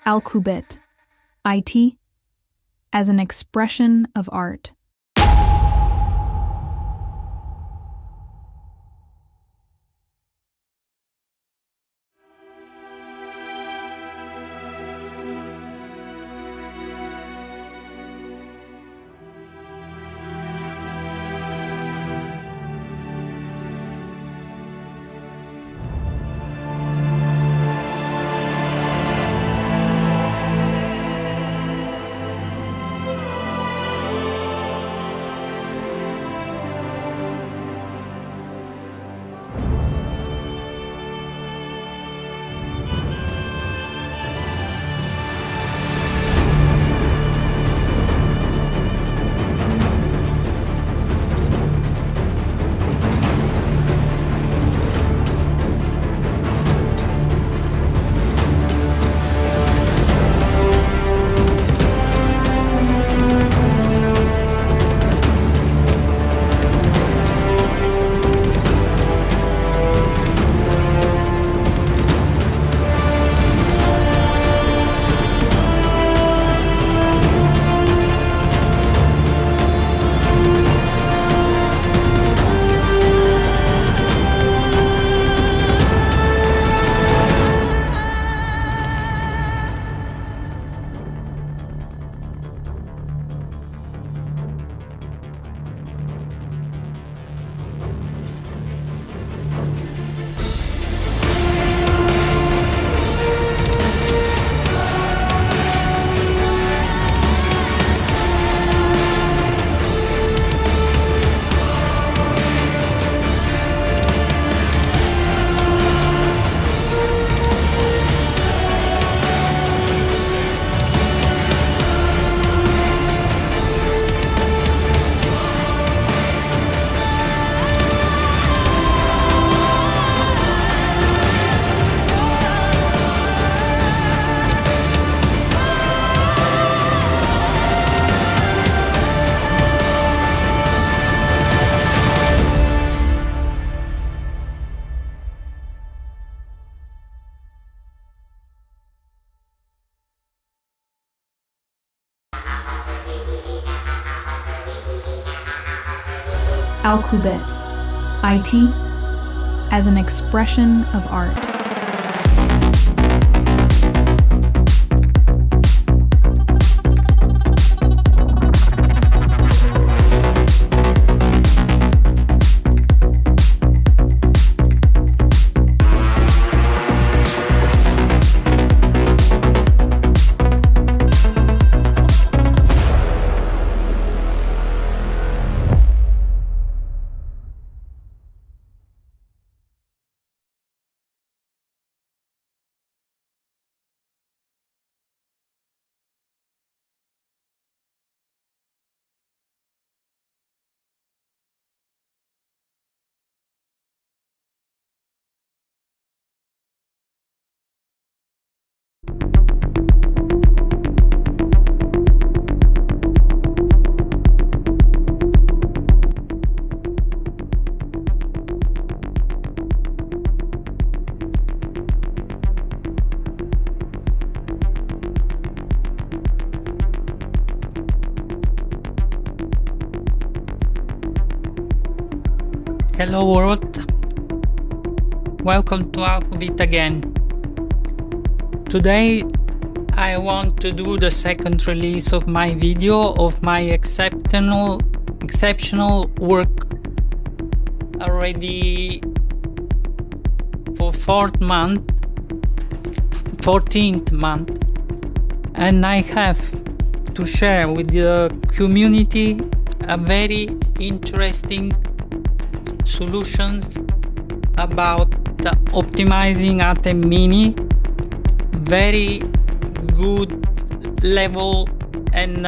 Alqubit, IT, as an expression of art. Alqubit, IT, as an expression of art. Hello world, welcome to Alqubit again. Today I want to do the second release of my video of my exceptional work already for 14th month, and I have to share with the community a very interesting solutions about the optimizing Atem Mini. Very good level and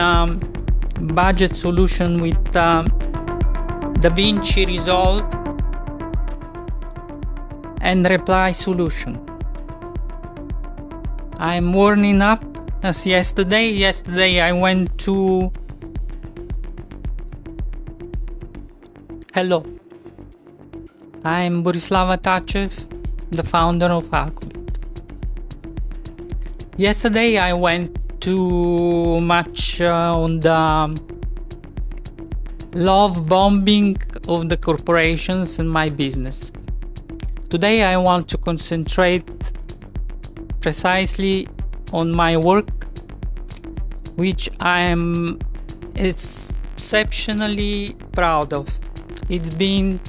budget solution with DaVinci Resolve and reply solution. I'm warming up as yesterday. Yesterday I went to Hello. I'm Borislava Tachev, the founder of Alqubit. Yesterday I went too much on the love bombing of the corporations and my business. Today I want to concentrate precisely on my work, which I am exceptionally proud of. It's been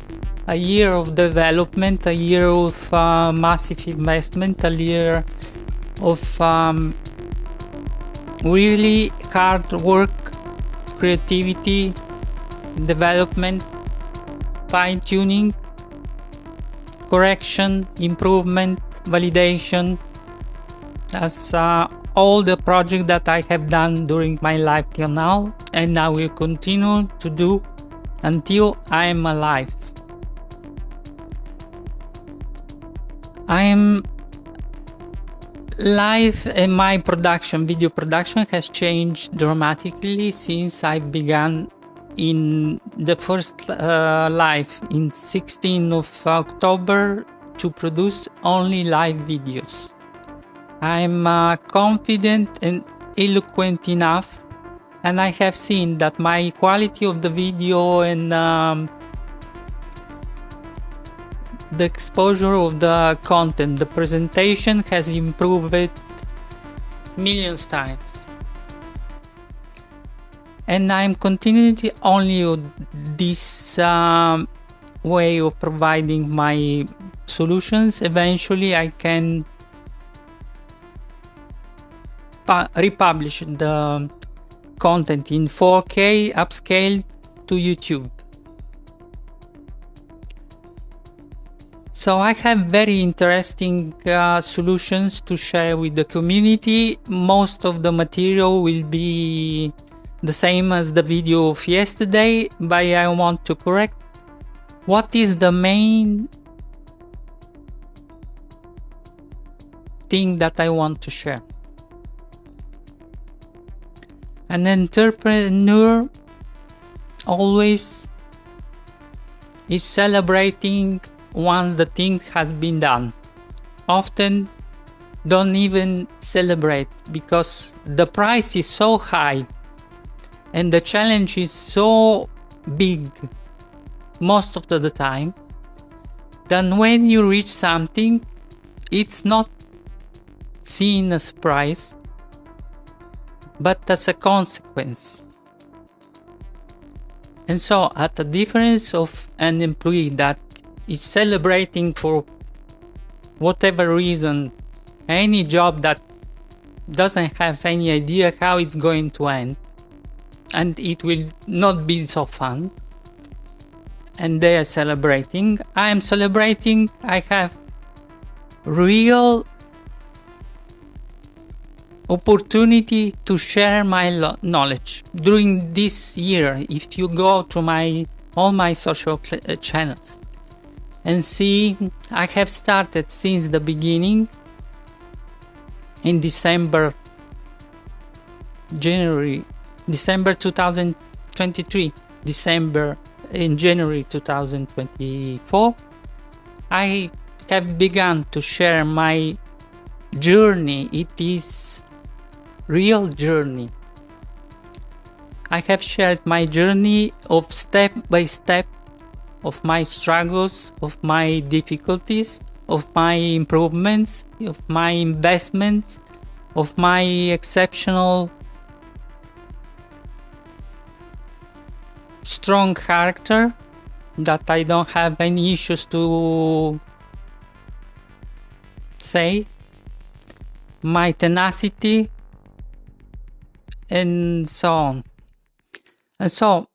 a year of development, a year of massive investment, a year of really hard work, creativity, development, fine-tuning, correction, improvement, validation, as all the projects that I have done during my life till now, and I will continue to do until I am alive. I am live, and my video production has changed dramatically since I began in the first live in 16th of October to produce only live videos. I'm confident and eloquent enough, and I have seen that my quality of the video and the exposure of the content, the presentation has improved millions times. And I'm continuing only with this way of providing my solutions. Eventually I can republish the content in 4K upscaled to YouTube. So I have very interesting solutions to share with the community. Most of the material will be the same as the video of yesterday, but I want to correct what is the main thing that I want to share. An entrepreneur always is celebrating once the thing has been done. Often don't even celebrate because the price is so high and the challenge is so big most of the time, then when you reach something, it's not seen as prize, but as a consequence. And so, at the difference of an employee that is celebrating for whatever reason any job that doesn't have any idea how it's going to end, and it will not be so fun, and they are celebrating. I am celebrating. I have real opportunity to share my knowledge during this year. If you go to all my social channels and see, I have started since the beginning in December 2023, in January 2024, I have begun to share my journey. It is real journey. I have shared my journey of step by step, of my struggles, of my difficulties, of my improvements, of my investments, of my exceptional strong character that I don't have any issues to say, my tenacity, and so on. And so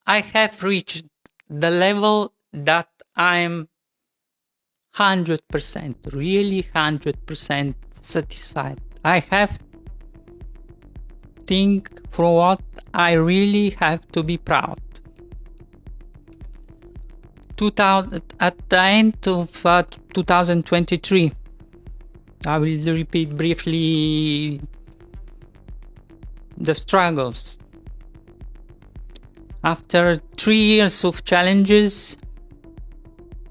I have reached the level that I'm 100%, really 100% satisfied. I have think for what I really have to be proud. At the end of 2023, I will repeat briefly the struggles. After 3 years of challenges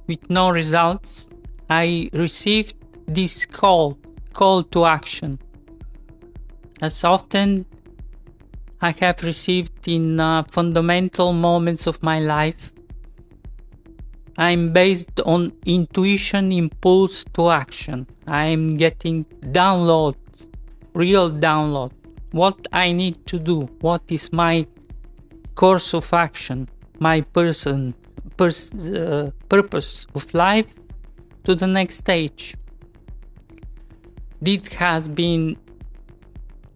with no results, I received this call to action as often I have received in fundamental moments of my life. I'm based on intuition, impulse to action. I'm getting downloads, real download. What I need to do, what is my course of action, my purpose of life to the next stage. This has been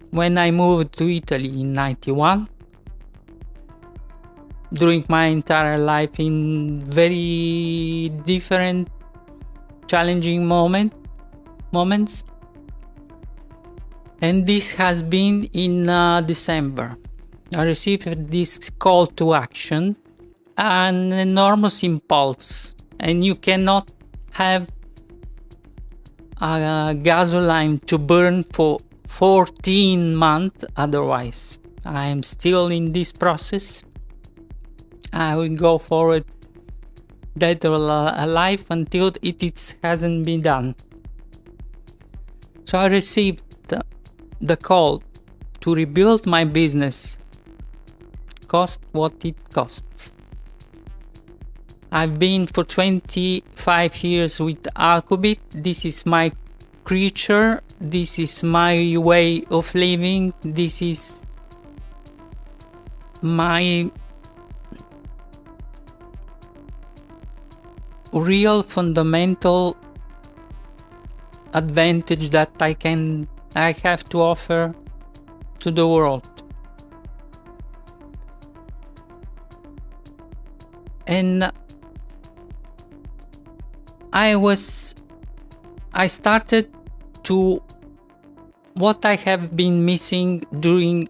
when I moved to Italy in 91, during my entire life in very different challenging moments, and this has been in December. I received this call to action, an enormous impulse, and you cannot have a gasoline to burn for 14 months otherwise. I am still in this process. I will go forward dead or alive until it hasn't been done. So I received the call to rebuild my business, cost what it costs. I've been for 25 years with Alqubit. This is my creature, this is my way of living, this is my real fundamental advantage that I have to offer to the world. And I started to what I have been missing during.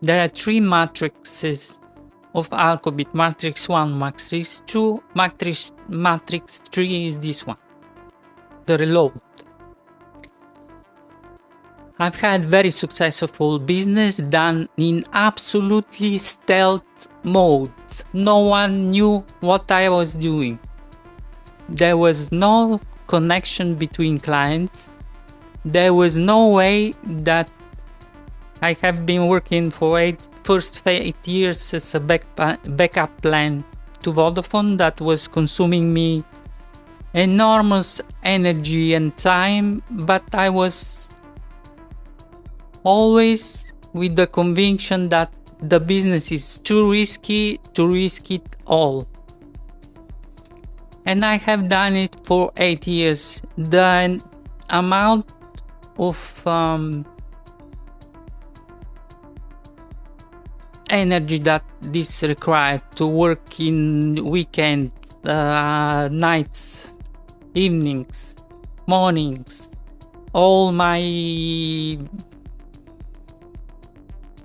There are three matrices of Alqubit: matrix 1, matrix 2, matrix 3 is this one, the reload. I've had very successful business done in absolutely stealth mode. No one knew what I was doing. There was no connection between clients. There was no way that I have been working for first 8 years as a backup plan to Vodafone that was consuming me enormous energy and time, but I was always with the conviction that the business is too risky to risk it all. And I have done it for 8 years. The amount of energy that this required to work in weekend, nights, evenings, mornings, all my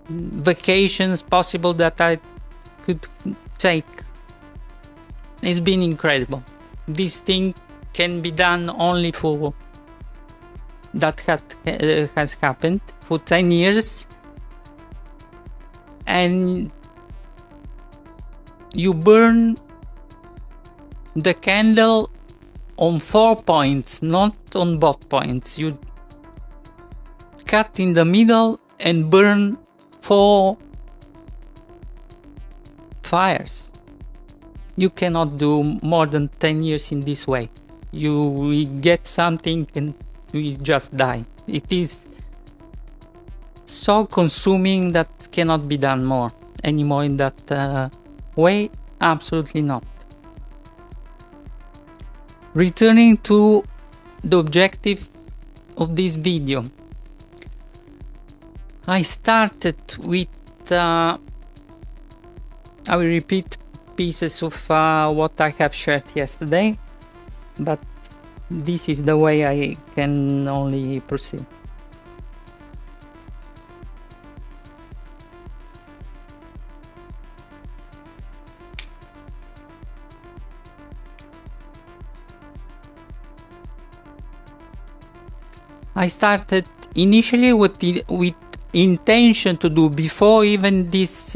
vacations possible that I could take. It's been incredible. This thing can be done only for that has happened for 10 years, and you burn the candle on 4 points, not on both points. You cut in the middle and burn 4 fires. You cannot do more than 10 years in this way. You get something and you just die. It is so consuming that cannot be done anymore in that way. Absolutely not. Returning to the objective of this video, I started with I will repeat pieces of what I have shared yesterday, but this is the way I can only proceed. I started initially with intention to do, before even this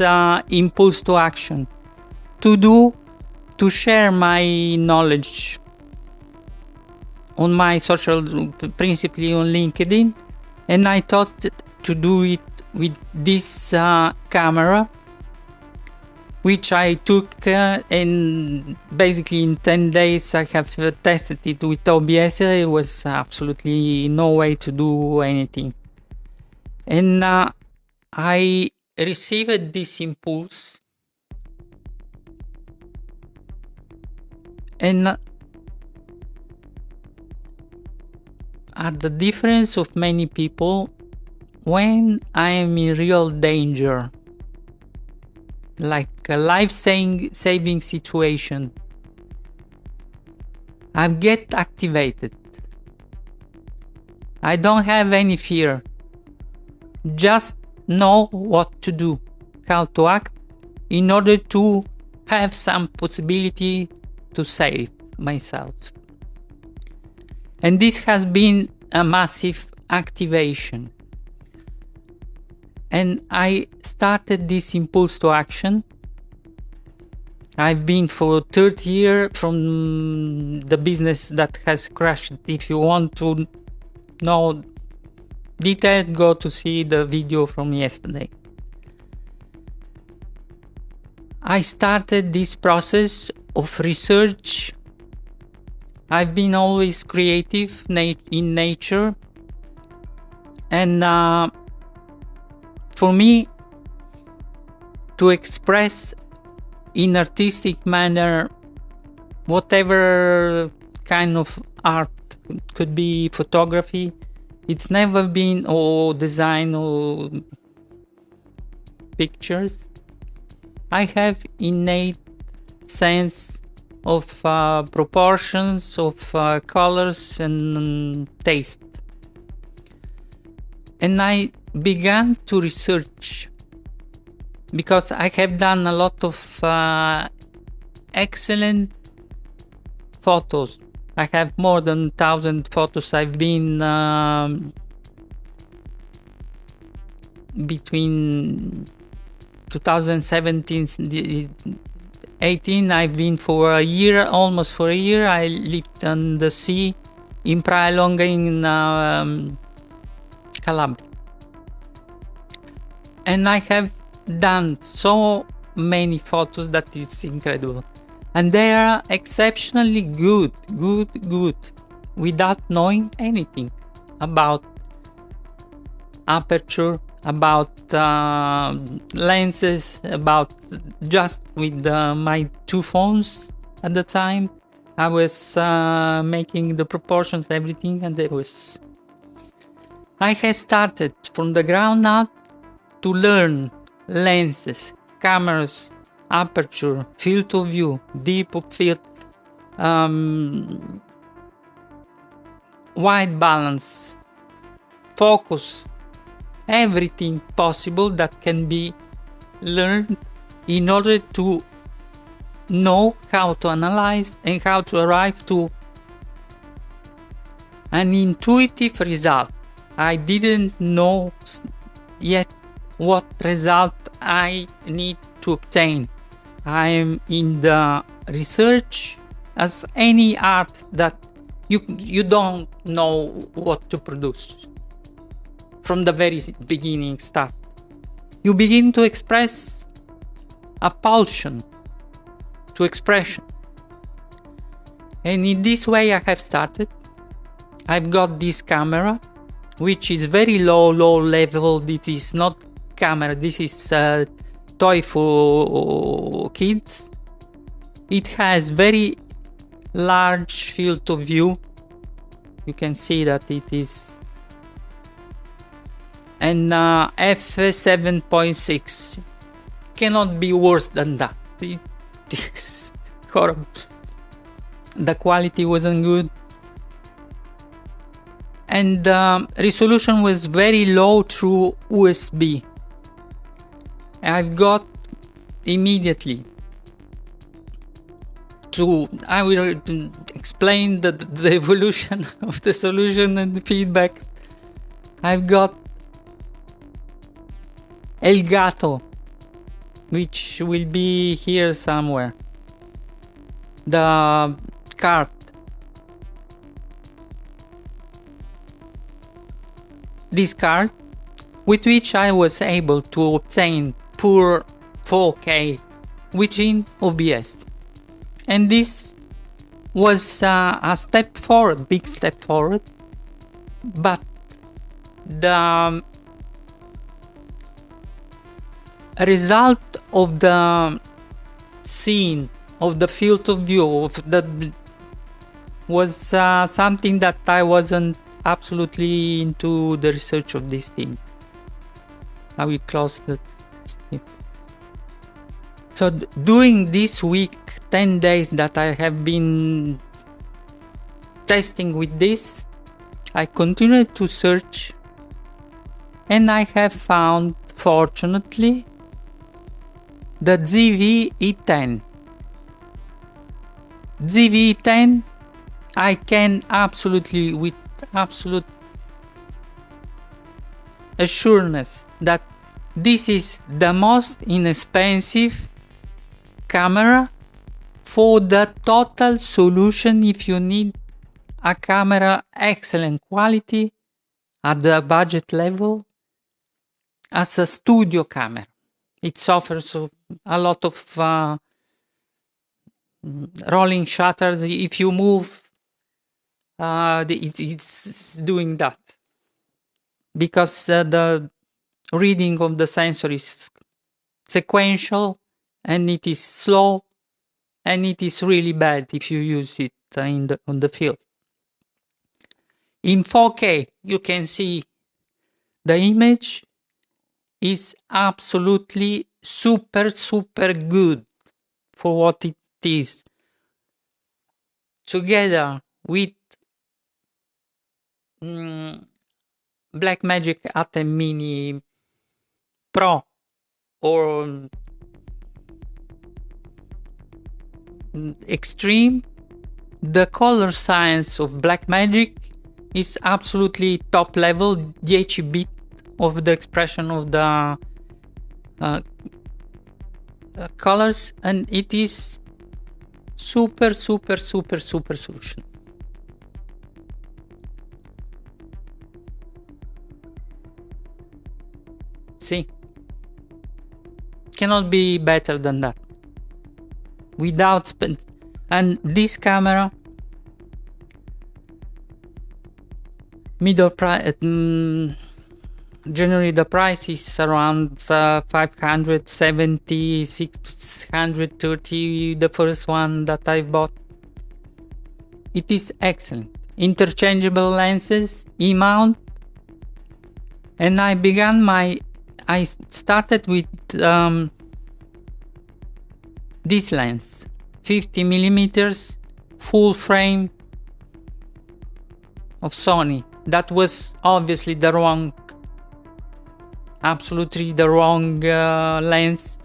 impulse to action, to share my knowledge on my social, principally on LinkedIn, and I thought to do it with this camera, which I took and basically in 10 days I have tested it with OBS. It was absolutely no way to do anything. And I received this impulse, and at the difference of many people, when I am in real danger, like a life-saving situation, I get activated. I don't have any fear. Just know what to do, how to act, in order to have some possibility to save myself. And this has been a massive activation. And I started this impulse to action. I've been for 30 years from the business that has crashed. If you want to know details, go to see the video from yesterday. I started this process of research. I've been always creative in nature, and for me to express in artistic manner whatever kind of art, could be photography, it's never been, or design or pictures. I have innate sense of proportions, of colors and taste. And I began to research, because I have done a lot of excellent photos. I have more than 1,000 photos. I've been between 2017 18, I've been for a year, almost for a year. I lived on the sea in Praia Longa in Calabria. And I have done so many photos that it's incredible. And they are exceptionally good, without knowing anything about aperture, about lenses, about just with my two phones at the time. I was making the proportions, everything, and I had started from the ground up to learn lenses, cameras, aperture, field of view, deep of field, white balance, focus, everything possible that can be learned in order to know how to analyze and how to arrive to an intuitive result. I didn't know yet what result I need to obtain. I am in the research as any art that you don't know what to produce from the very beginning start. You begin to express a pulsion to expression. And in this way I have started. I've got this camera, which is very low level. This is not camera, this is a toy for kids. It has very large field of view. You can see that it is, and f7.6 cannot be worse than that. It is horrible. The quality wasn't good, and resolution was very low through USB. I've got immediately to, I will explain the evolution of the solution and the feedback. I've got Elgato, which will be here somewhere, the card. This card with which I was able to obtain pure 4K within OBS. And this was a step forward, big step forward, but the result of the scene, of the field of view, was something that I wasn't absolutely into the research of this thing. I will close that. So during this week, 10 days that I have been testing with this, I continued to search, and I have found, fortunately, the ZV-E10. ZV-E10, I can absolutely, with absolute assurance, that this is the most inexpensive camera for the total solution if you need a camera excellent quality at the budget level as a studio camera. It suffers a lot of rolling shutters. If you move, it's doing that because the reading of the sensor is sequential and it is slow, and it is really bad if you use it on the field. In 4K, you can see the image is absolutely super good for what it is. Together with Blackmagic Atem Mini Pro or Extreme, the color science of Blackmagic is absolutely top level, 10-bit of the expression of the colors, and it is super solution. See, cannot be better than that. Without and this camera, middle price, generally the price is around 570, 630, the first one that I bought. It is excellent. Interchangeable lenses, E-mount, and I started with this lens, 50mm full frame of Sony. That was obviously the wrong, absolutely the wrong lens.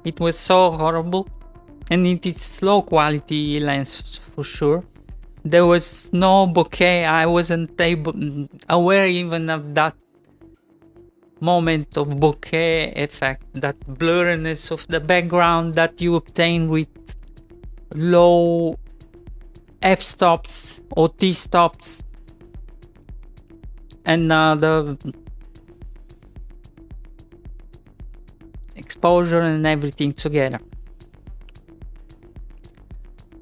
It was so horrible, and it is low quality lens for sure. There was no bokeh. I wasn't aware even of that moment of bokeh effect, that blurriness of the background that you obtain with low f-stops or t-stops and the exposure and everything together.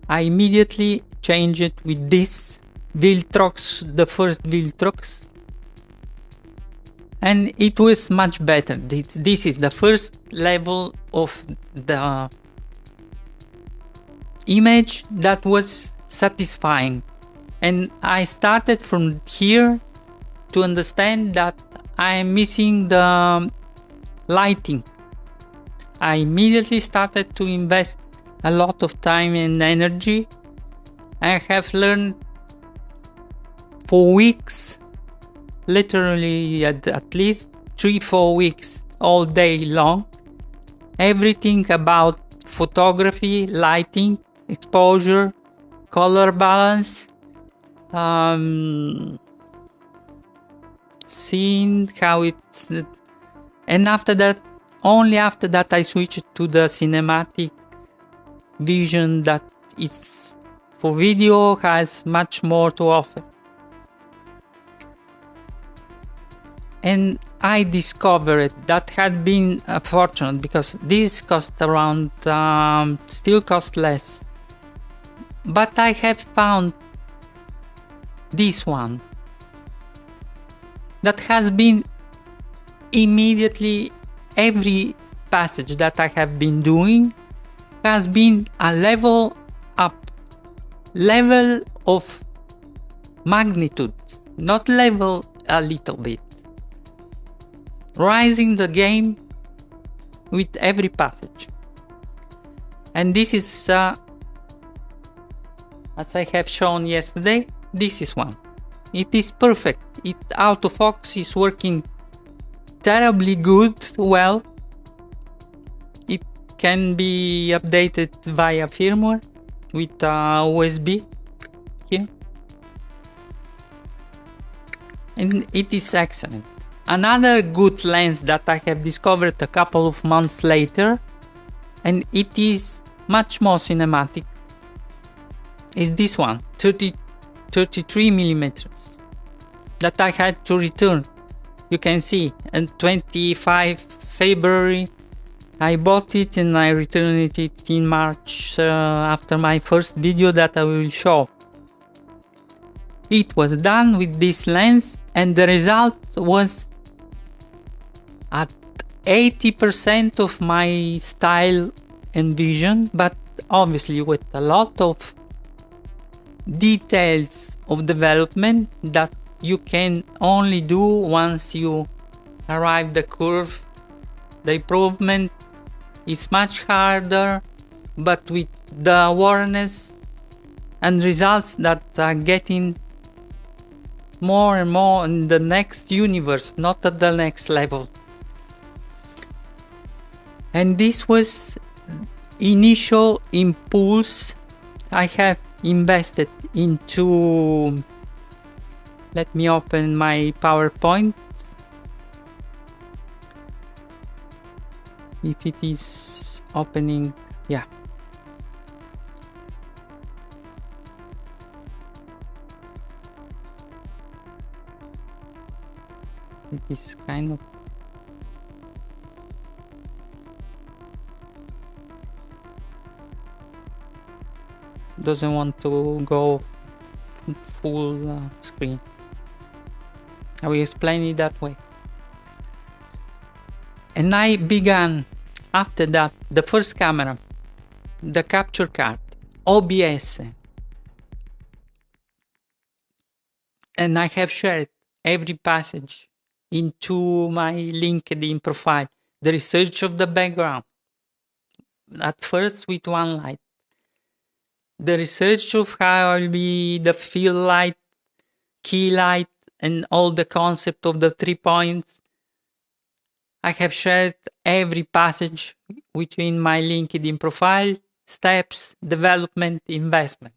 I immediately changed it with this Viltrox, the first Viltrox, and it was much better. This is the first level of the image that was satisfying, and I started from here to understand that I am missing the lighting. I immediately started to invest a lot of time and energy. I have learned for weeks, literally at least 3-4 weeks, all day long, everything about photography, lighting, exposure, color balance, seeing how it's, and after that, only after that I switched to the cinematic vision that is for video, has much more to offer. And I discovered that had been fortunate, because this cost around, still cost less, but I have found this one that has been immediately, every passage that I have been doing has been a level up, level of magnitude, not level a little bit, rising the game with every passage. And this is, as I have shown yesterday, this is one. It is perfect. Autofocus is working terribly good, well. It can be updated via firmware with USB here. And it is excellent. Another good lens that I have discovered a couple of months later, and it is much more cinematic, is this one, 33 millimeters, that I had to return. You can see, on 25 February I bought it, and I returned it in March, after my first video that I will show. It was done with this lens, and the result was at 80% of my style and vision, but obviously with a lot of details of development that you can only do once you arrive the curve. The improvement is much harder, but with the awareness and results that are getting more and more in the next universe, not at the next level. And this was initial impulse I have invested into. Let me open my PowerPoint. If it is opening, yeah. It is kind of doesn't want to go full screen. I will explain it that way. And I began after that the first camera, the capture card, OBS, and I have shared every passage into my LinkedIn profile. The research of the background, at first with one light. The research of how will be the fill light, key light, and all the concept of the 3 points. I have shared every passage within my LinkedIn profile, steps, development, investment.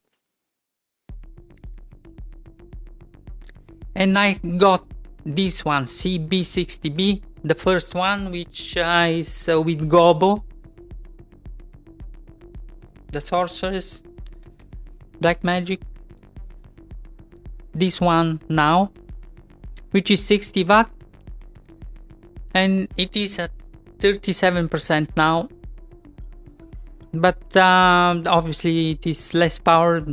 And I got this one, CB60B, the first one, which is with Gobo, the Sorceress, Blackmagic. This one now, which is 60 watt, and it is at 37% now, but obviously it is less power,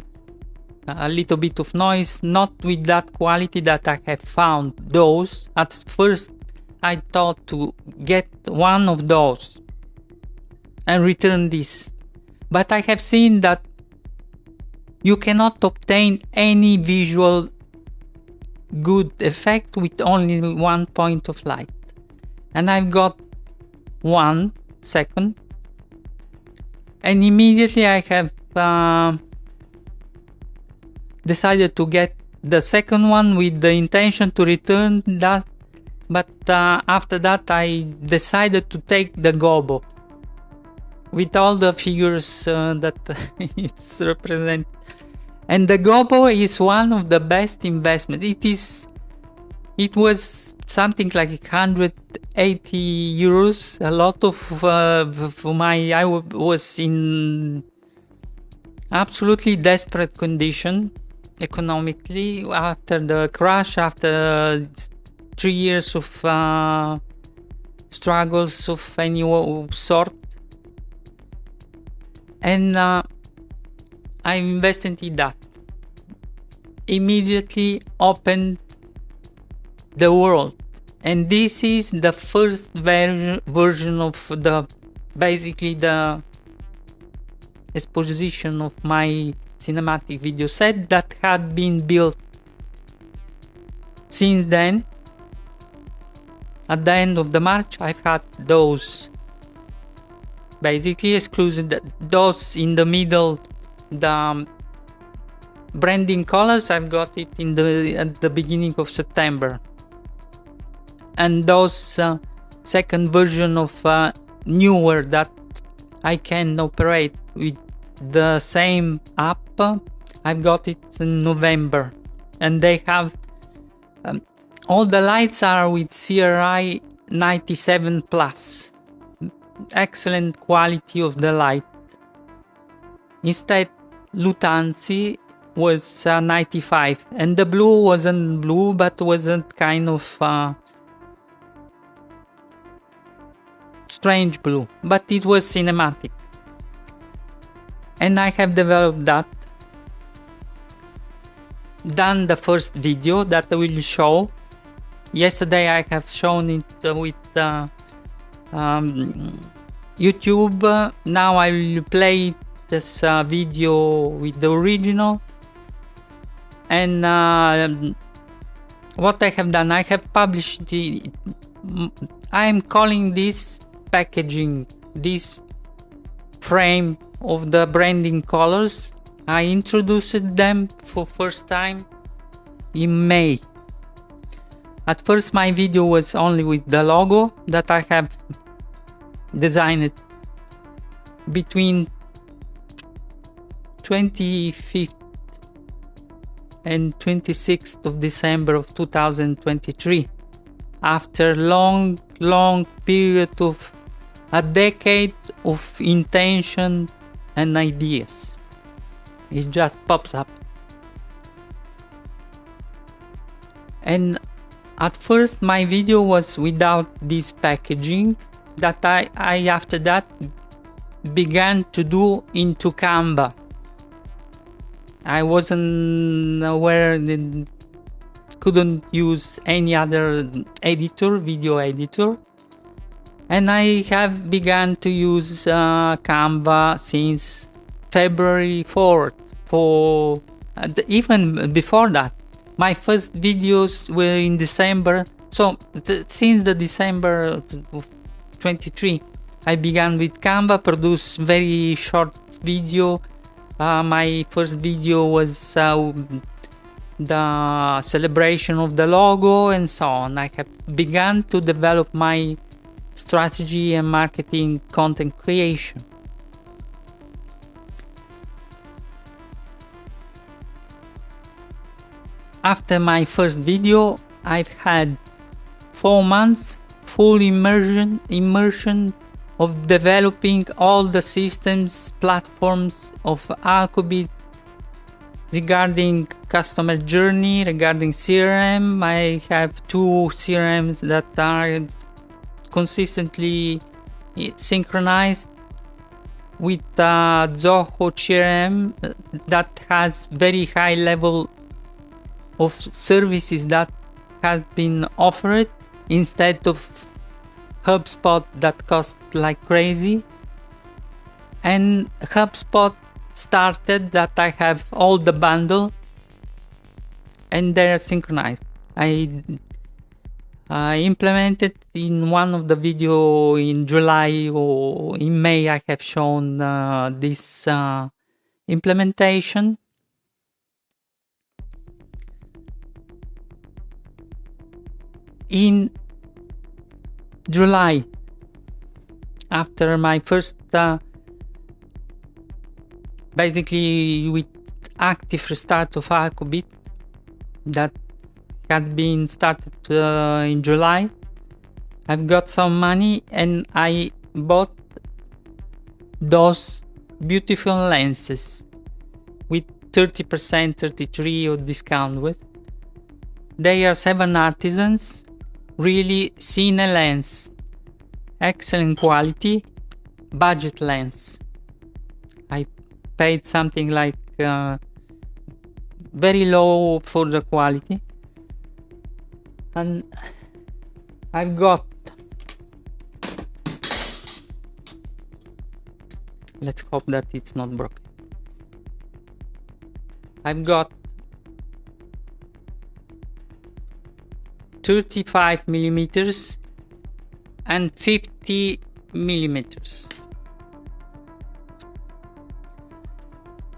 a little bit of noise, not with that quality that I have found those. At first I thought to get one of those and return this, but I have seen that you cannot obtain any visual good effect with only one point of light. And I've got 1 second, and immediately I have decided to get the second one with the intention to return that, but after that I decided to take the Gobo with all the figures that it's represent. And the Gobo is one of the best investment. It was something like 180 euros. A lot of I was in absolutely desperate condition economically after the crash, after 3 years of struggles of any sort, and I invested in that. Immediately opened the world, and this is the first version of the basically the exposition of my cinematic video set that had been built since then. At the end of the March, I've had those basically exclusive, those in the middle, the branding colors. I've got it at the beginning of September, and those second version of newer that I can operate with the same app, I've got it in November, and they have all the lights are with CRI 97 plus, excellent quality of the light. Instead, Consultancy was 95, and the blue wasn't blue, but wasn't kind of strange blue, but it was cinematic, and I have developed that, done the first video that I will show. Yesterday I have shown it with YouTube. Now I will play this video with the original, and what I have done, I have published it. I am calling this packaging, this frame of the branding colors. I introduced them for first time in May. At first my video was only with the logo that I have designed between 25th and 26th of December of 2023, after long period of a decade of intention and ideas. It just pops up. And at first my video was without this packaging, that I after that began to do into Canva. I wasn't aware that couldn't use any other editor, video editor, and I have begun to use Canva since February 4th. For even before that, my first videos were in December. So since the December of 23, I began with Canva, produce very short video. My first video was the celebration of the logo and so on. I have begun to develop my strategy and marketing content creation. After my first video, I've had 4 months full immersion of developing all the systems, platforms of Alqubit regarding customer journey, regarding CRM. I have 2 CRMs that are consistently synchronized with Zoho CRM that has very high level of services that has been offered instead of HubSpot that cost like crazy. And HubSpot started that I have all the bundle and they're synchronized. I implemented in one of the video in July or in May. I have shown this implementation. In July, after my first basically with active restart of Alqubit that had been started in July, I've got some money and I bought those beautiful lenses with 30%, 33% of discount with. They are 7 artisans really cine lens, excellent quality, budget lens. I paid something like very low for the quality, and I've got, let's hope that it's not broken. I've got 35 millimeters and 50 millimeters.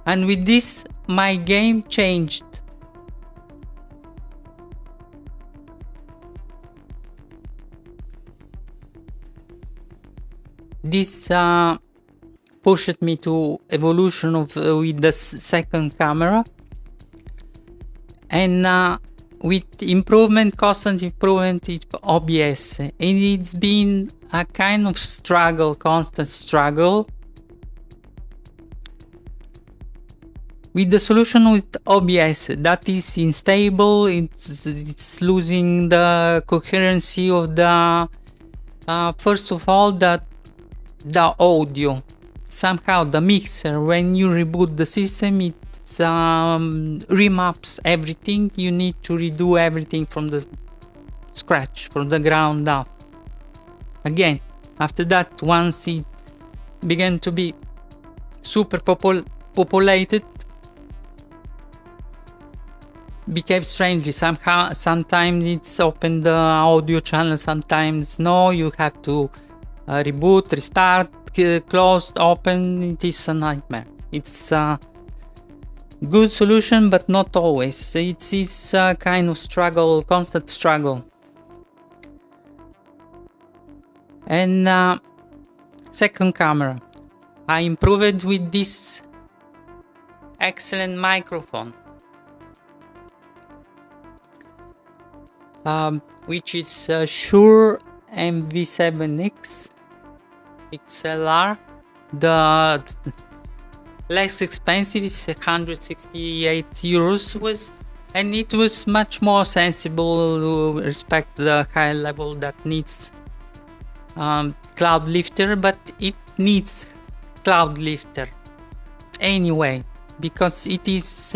And with this, my game changed. This pushed me to evolution of with the second camera, and with constant improvement of OBS, and it's been a kind of struggle, constant struggle. With the solution with OBS, that is unstable, it's losing the coherency of the, first of all, the audio. Somehow the mixer, when you reboot the system, it remaps everything. You need to redo everything from the scratch, from the ground up. Again, after that, once it began to be super populated, became strangely. Sometimes it's open the audio channel, sometimes no, you have to reboot, restart, close, open. It is a nightmare. It's a good solution, but not always. It is a kind of struggle, constant struggle. And second camera, I improved with this excellent microphone, which is Shure MV7X XLR. The less expensive is 168 euros, and it was much more sensible with respect to the high level that needs cloud lifter, but it needs cloud lifter anyway, because it is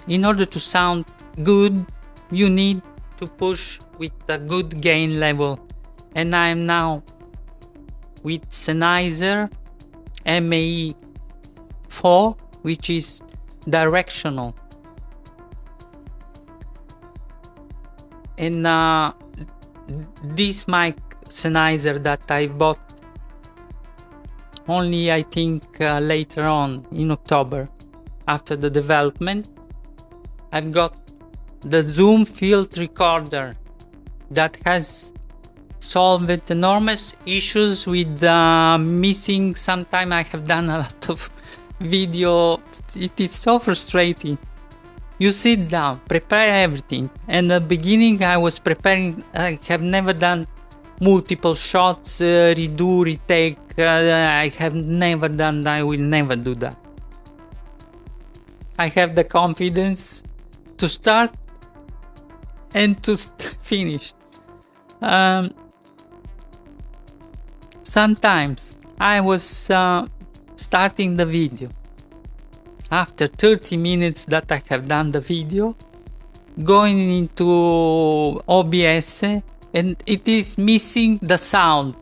in order to sound good, you need to push with a good gain level, and I am now with Sennheiser MAE4, which is directional, and this mic Sennheiser that I bought only, I think, later on in October, after the development, I've got the Zoom Field Recorder that has solved enormous issues with missing. Sometimes I have done a lot of video. It is so frustrating. You sit down, prepare everything. And at the beginning I was preparing, I have never done multiple shots, redo, retake. I have never done that. I will never do that. I have the confidence to start and to finish. Sometimes I was starting the video. After 30 minutes that I have done the video, going into OBS, and it is missing the sound.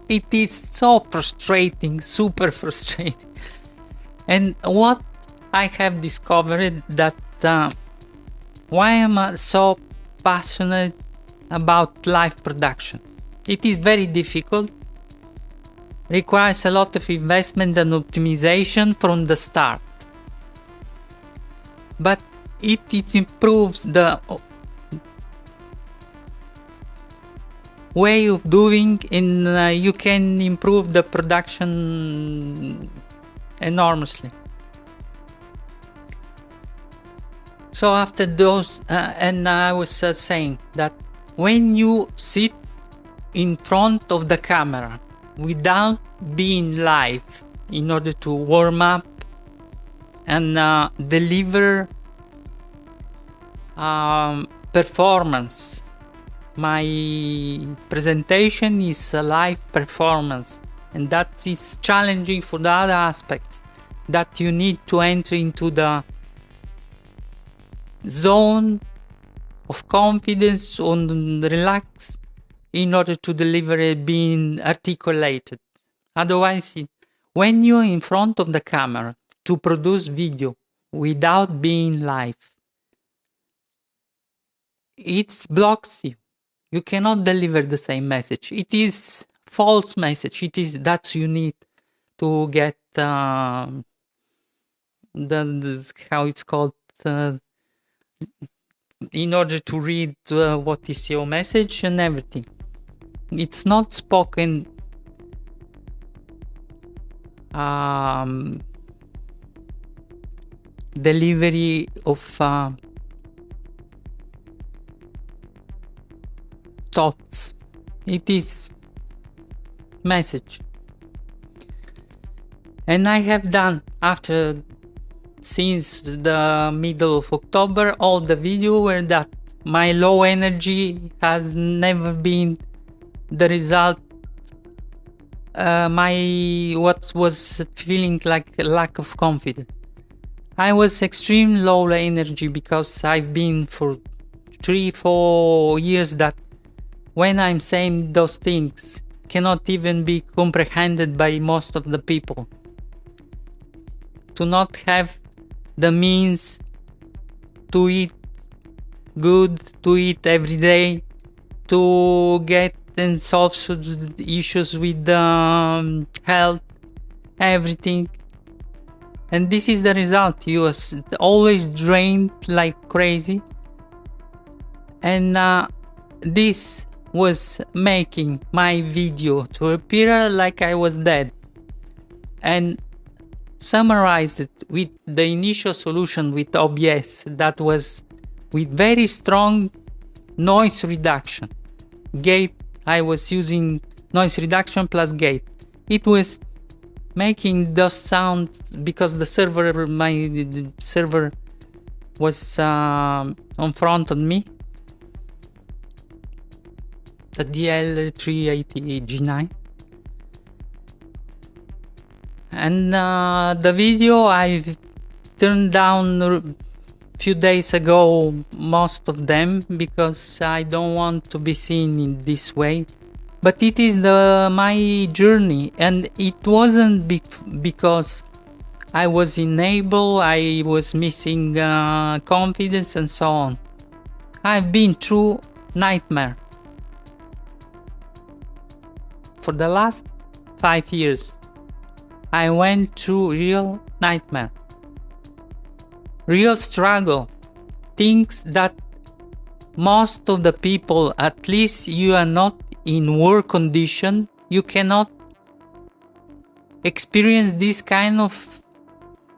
It is so frustrating, super frustrating. And what I have discovered that why am I so passionate about live production? It is very difficult, requires a lot of investment and optimization from the start, but it improves the way of doing, and you can improve the production enormously. So after those, and I was saying that when you sit in front of the camera without being live, in order to warm up and deliver performance my presentation is a live performance, and that is challenging for the other aspects, that you need to enter into the zone of confidence and relax in order to deliver it being articulated. Otherwise, when you're in front of the camera to produce video without being live, it blocks you. You cannot deliver the same message. It is false message. It is that you need to get the how it's called, in order to read what is your message and everything. It's not spoken delivery of thoughts. It is message. And I have done, since the middle of October, all the video where that my low energy has never been the result, what was feeling like a lack of confidence. I was extreme low energy because I've been for 3-4 years that when I'm saying those things cannot even be comprehended by most of the people. To not have the means to eat good, to eat every day, to get and solve issues with health, everything. And this is the result. You are always drained like crazy. And this was making my video to appear like I was dead. And summarized it with the initial solution with OBS, that was with very strong noise reduction. Gate, I was using noise reduction plus gate. It was making those sounds because the server, my server was on front of me, the DL380G9. And the video I've turned down a few days ago, most of them, because I don't want to be seen in this way. But it is my journey, and it wasn't because I was unable, I was missing confidence and so on. I've been through nightmare. For the last 5 years, I went through real nightmare, real struggle, things that most of the people, at least you are not in work condition, you cannot experience this kind of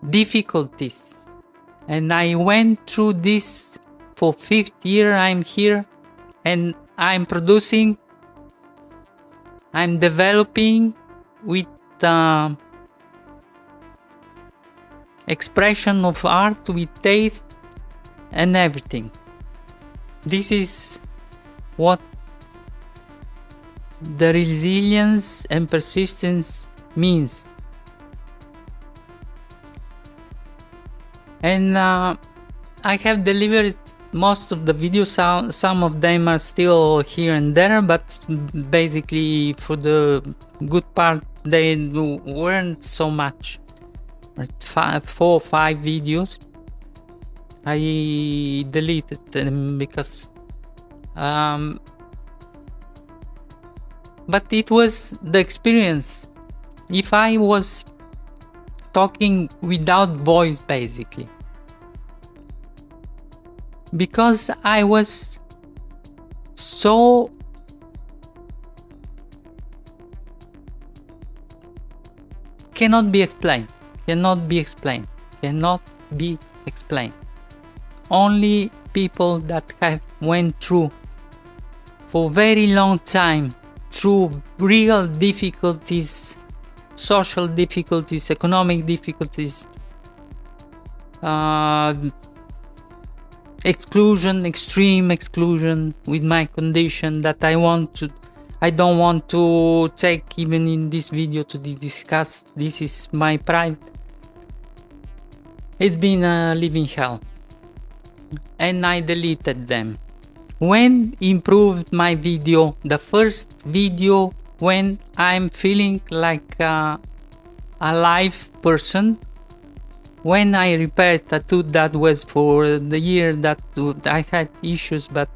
difficulties. And I went through this for 5th year. I'm here and I'm producing, I'm developing with expression of art, with taste and everything. This is what the resilience and persistence means. And I have delivered most of the videos. Some of them are still here and there, but basically for the good part they weren't so much. 4 or 5 videos I deleted them because but it was the experience. If I was talking without voice, basically, because I was so cannot be explained. Only people that have went through for very long time through real difficulties, social difficulties, economic difficulties, exclusion, extreme exclusion with my condition that I don't want to take even in this video to discuss. This is my pride. It's been a living hell, and I deleted them. When improved my video, the first video when I'm feeling like a live person, when I repaired tattoo, that was for the year that I had issues, but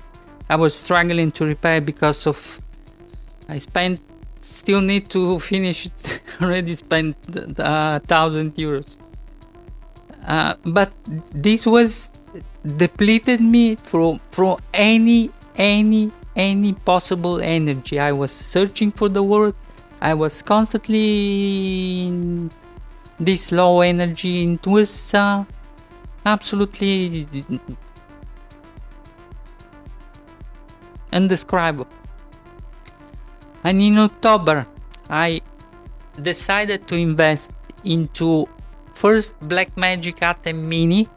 I was struggling to repair because of still need to finish it. Already spent 1,000 euros. But this was depleted me from any possible energy. I was searching for the word. I was constantly in this low energy. It was absolutely indescribable. And in October, I decided to invest into first Blackmagic Atem Mini.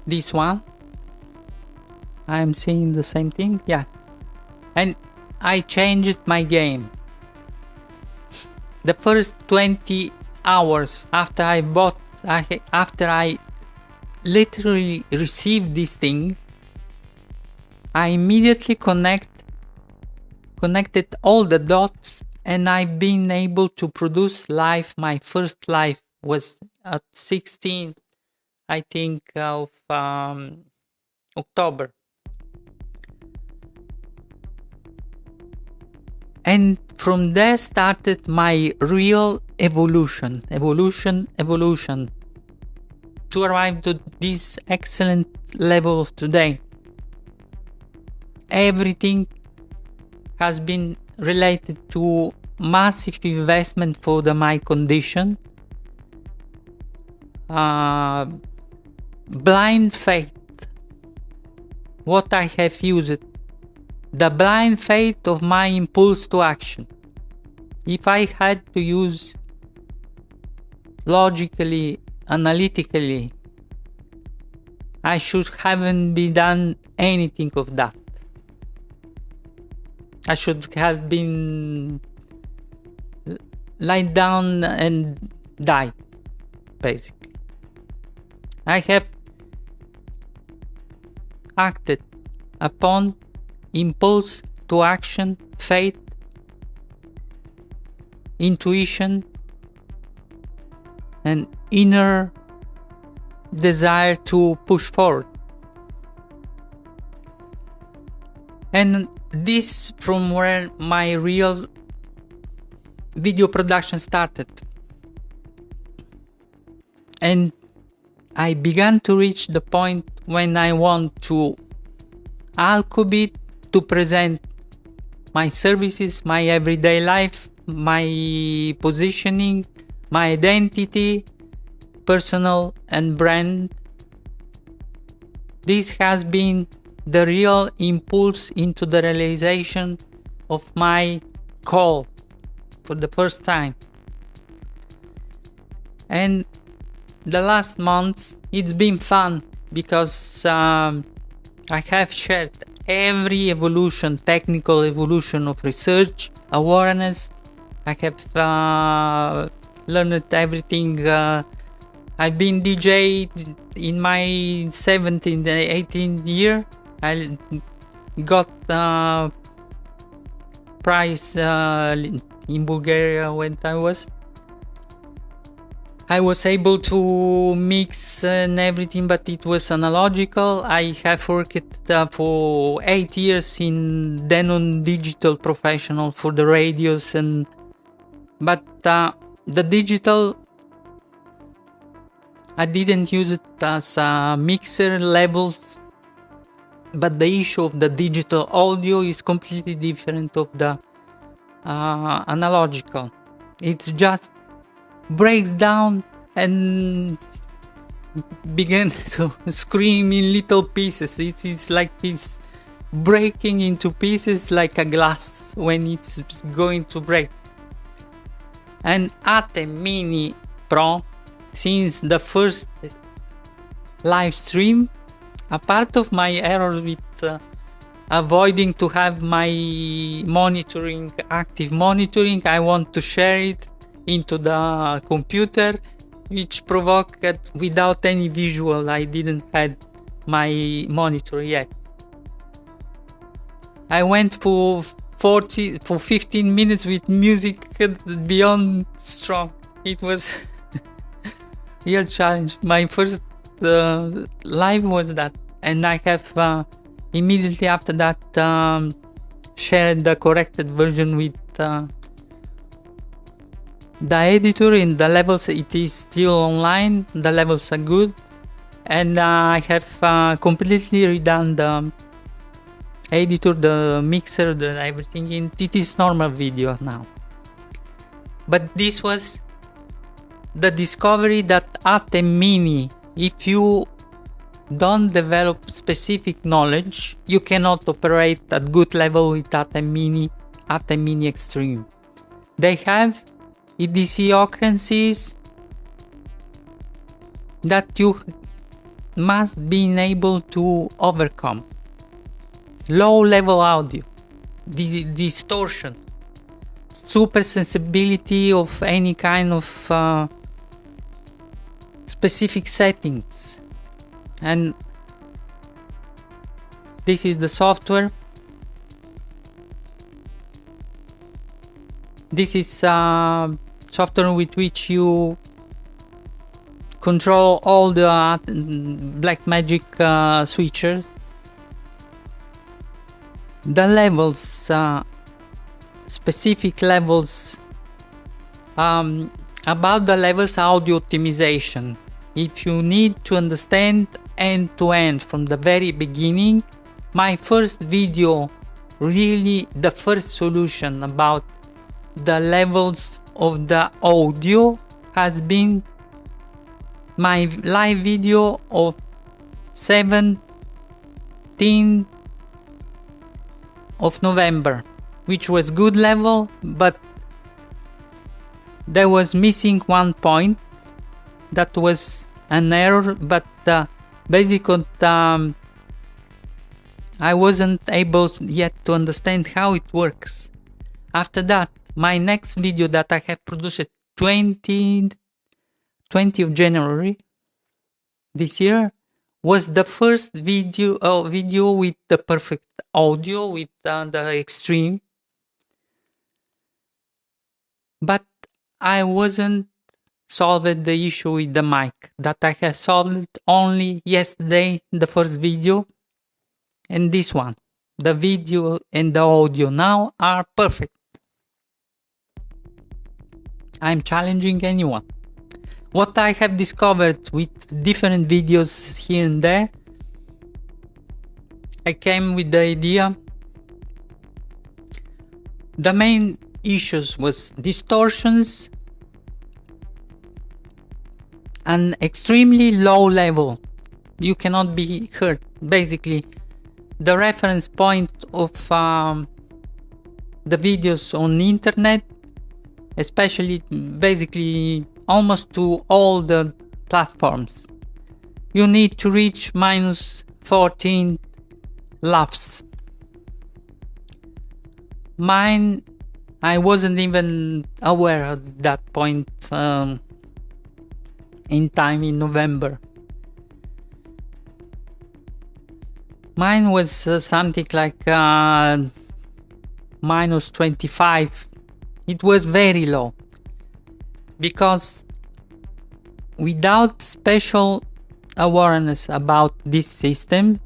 This one. I'm seeing the same thing, yeah. And I changed my game. The first 20 hours after I literally received this thing, I immediately connected all the dots, and I've been able to produce live. My first live was at 16, I think, of October. And from there started my real evolution, to arrive to this excellent level of today. Everything has been related to massive investment for my condition, blind faith, what I have used, the blind faith of my impulse to action. If I had to use logically, analytically, I should haven't be done anything of that. I should have been lied down and died, basically. I have acted upon impulse to action, faith, intuition, and inner desire to push forward. And this from where my real video production started. And I began to reach the point when I want to Alqubit to present my services, my everyday life, my positioning, my identity, personal and brand. This has been the real impulse into the realization of my call for the first time. And the last months it's been fun because I have shared every evolution, technical evolution of research, awareness. I have learned everything. I've been DJ in my 17th, 18th year. I got prize in Bulgaria when I was able to mix and everything, but it was analogical. I have worked for 8 years in Denon Digital Professional for the radios, but the digital, I didn't use it as mixer levels. But the issue of the digital audio is completely different of the analogical. It just breaks down and begin to scream in little pieces. It is like it's breaking into pieces like a glass when it's going to break. And Atem Mini Pro, since the first live stream. A part of my error with avoiding to have my monitoring, active monitoring, I want to share it into the computer, which provoked without any visual. I didn't have my monitor yet. I went for 15 minutes with music beyond strong. It was real challenge. My first live was that, and I have immediately after that shared the corrected version with the editor. In the levels it is still online, the levels are good, and I have completely redone the editor, the mixer, the everything. It is normal video now. But this was the discovery that Atem Mini, if you don't develop specific knowledge, you cannot operate at good level with Atem Mini Extreme. They have EDC occurrences that you must be able to overcome. Low level audio, distortion, super sensibility of any kind of specific settings. And this is the software. This is software with which you control all the Blackmagic switchers. The levels, specific levels, about the levels audio optimization. If you need to understand end to end from the very beginning, my first video, really the first solution about the levels of the audio, has been my live video of 17th of November, which was good level, but there was missing one point. That was an error, but basically I wasn't able yet to understand how it works. After that, my next video that I have produced 20th of January this year was the first video with the perfect audio, with the extreme. But I wasn't solved the issue with the mic. That I have solved only yesterday, the first video, and this one. The video and the audio now are perfect. I'm challenging anyone. What I have discovered with different videos here and there, I came with the idea. The main issues was distortions, an extremely low level. You cannot be heard. Basically, the reference point of the videos on the internet, especially basically almost to all the platforms, you need to reach -14 LUFS. Mine, I wasn't even aware at that point in time in November. Mine was something like -25. It was very low, because without special awareness about this system,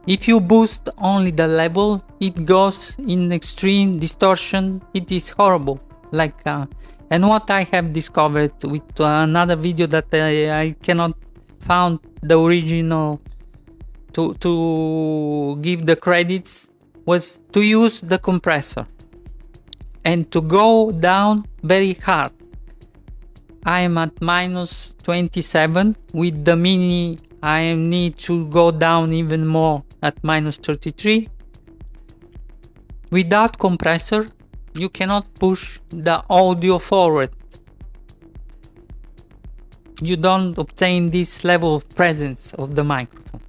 if you boost only the level, it goes in extreme distortion. It is horrible. And what I have discovered with another video that I cannot found the original to give the credits, was to use the compressor and to go down very hard. I am at -27. With the mini, I need to go down even more at -33. Without compressor, you cannot push the audio forward. you don't obtain this level of presence of the microphone.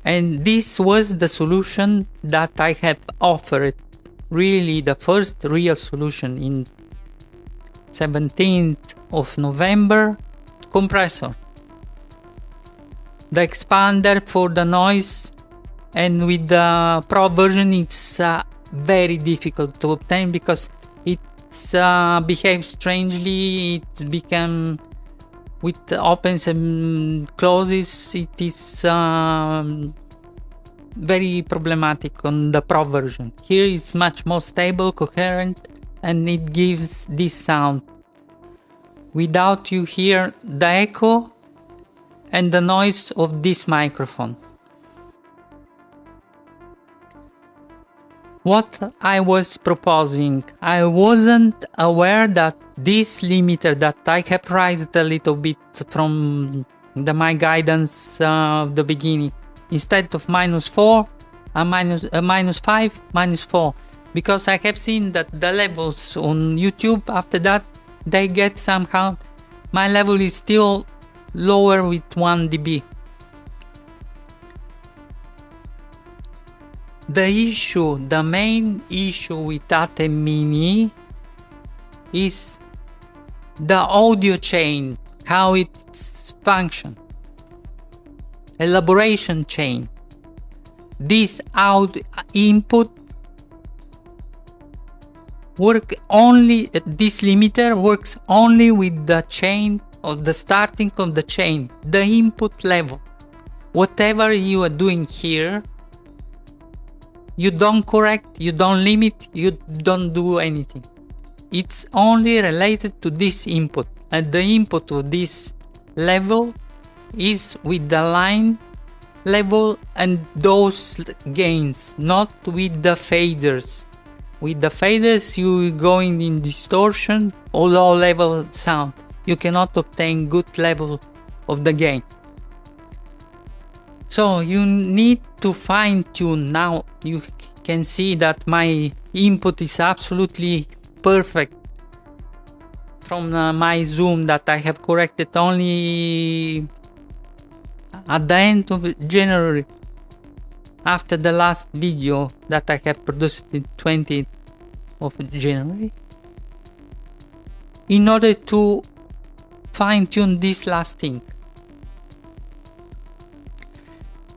And this was the solution that I have offered, really the first real solution in 17th of November, compressor. The expander for the noise, and with the Pro version it's very difficult to obtain because it behaves strangely. It became, with opens and closes, it is very problematic on the Pro version. Here it's much more stable, coherent, and it gives this sound without you hear the echo and the noise of this microphone. What I was proposing, I wasn't aware that this limiter that I have raised a little bit from my guidance of the beginning, instead of -4, -5, -4, because I have seen that the levels on YouTube after that, they get somehow, my level is still lower with 1 dB. The issue, the main issue with Atem Mini is the audio chain, how it's function, elaboration chain. This audio input work only, this limiter works only with the chain of the starting of the chain, the input level. Whatever you are doing here, you don't correct, you don't limit, you don't do anything. It's only related to this input, and the input of this level is with the line level and those gains, not with the faders. With the faders you going in distortion or low level sound. You cannot obtain good level of the gain. So you need to fine tune. Now you can see that my input is absolutely perfect from my zoom that I have corrected only at the end of January, after the last video that I have produced in 20th of January, in order to fine tune this last thing.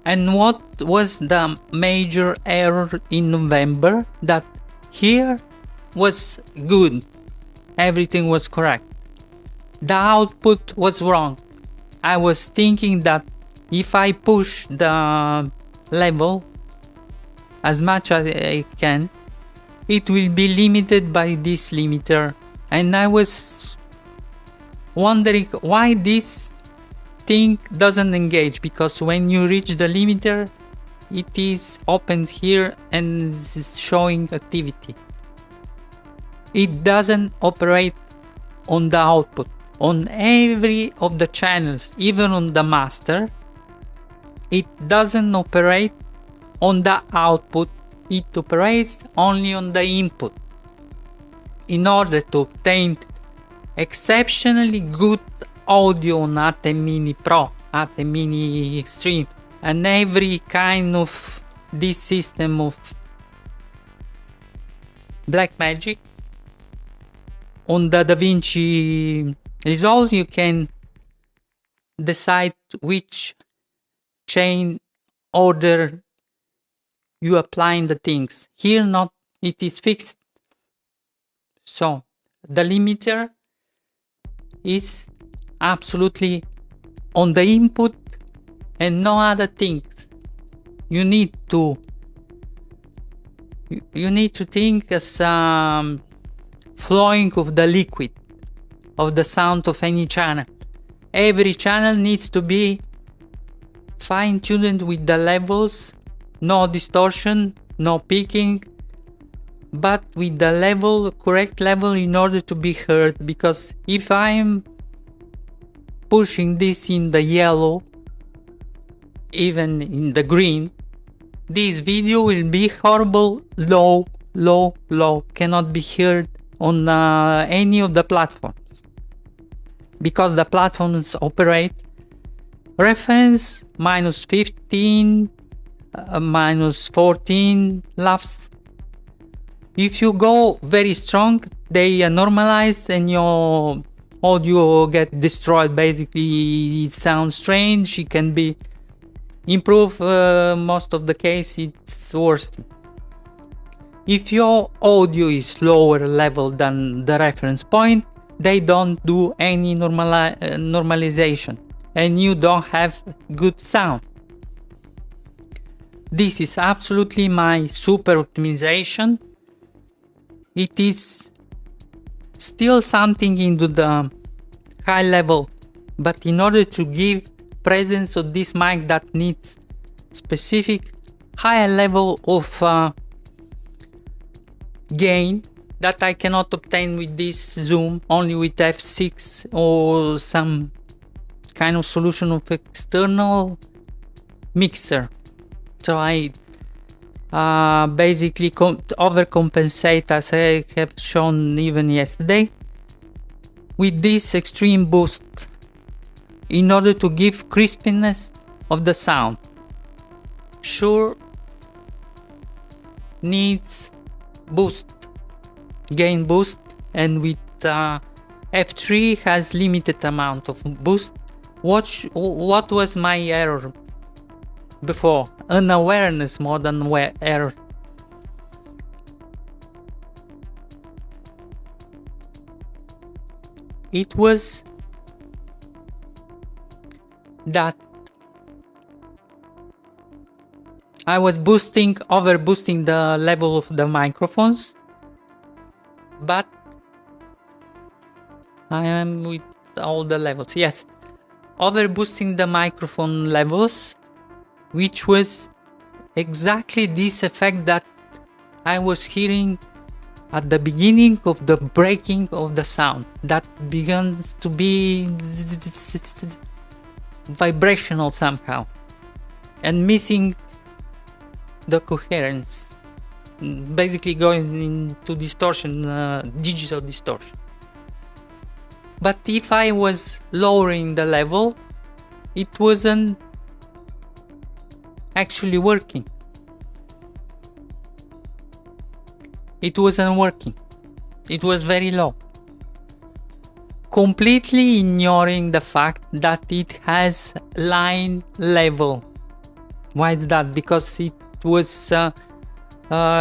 And what was the major error in November? That here was good, everything was correct. The output was wrong. I was thinking that if I push the level as much as I can, it will be limited by this limiter. And I was wondering why this thing doesn't engage, because when you reach the limiter, it is opens here and is showing activity. It doesn't operate on the output. On every of the channels, even on the master, it doesn't operate on the output, it operates only on the input. In order to obtain exceptionally good audio on Atem Mini Pro, Atem Mini Extreme, and every kind of this system of Blackmagic, on the DaVinci Resolve you can decide which chain order you applying the things. Here not, it is fixed. So the limiter is absolutely on the input and no other things. You need to think as flowing of the liquid of the sound of any channel. Every channel needs to be fine-tuned with the levels, no distortion, no peaking, but with the level, correct level in order to be heard. Because if I'm pushing this in the yellow, even in the green, this video will be horrible, low, cannot be heard on any of the platforms. because the platforms operate reference -15, -14 laughs. If you go very strong, they are normalized and your audio get destroyed. Basically, it sounds strange. It can be improved. Most of the case, it's worse. If your audio is lower level than the reference point, they don't do any normalization and you don't have good sound. This is absolutely my super optimization. It is still something into the high level, but in order to give presence of this mic that needs specific higher level of gain that I cannot obtain with this zoom, only with f6 or some kind of solution of external mixer. So I basically overcompensate, as I have shown even yesterday, with this extreme boost in order to give crispiness of the sound. Sure, needs boost, gain boost, and with F3 has limited amount of boost. What was my error before? Unawareness more than error. It was that I was over boosting the level of the microphones, but I am with all the levels. Yes, over boosting the microphone levels, which was exactly this effect that I was hearing at the beginning of the breaking of the sound, that begins to be vibrational somehow and missing the coherence, basically going into distortion, digital distortion. But if I was lowering the level, it wasn't actually working. It wasn't working. It was very low. Completely ignoring the fact that it has line level. Why is that? Because it was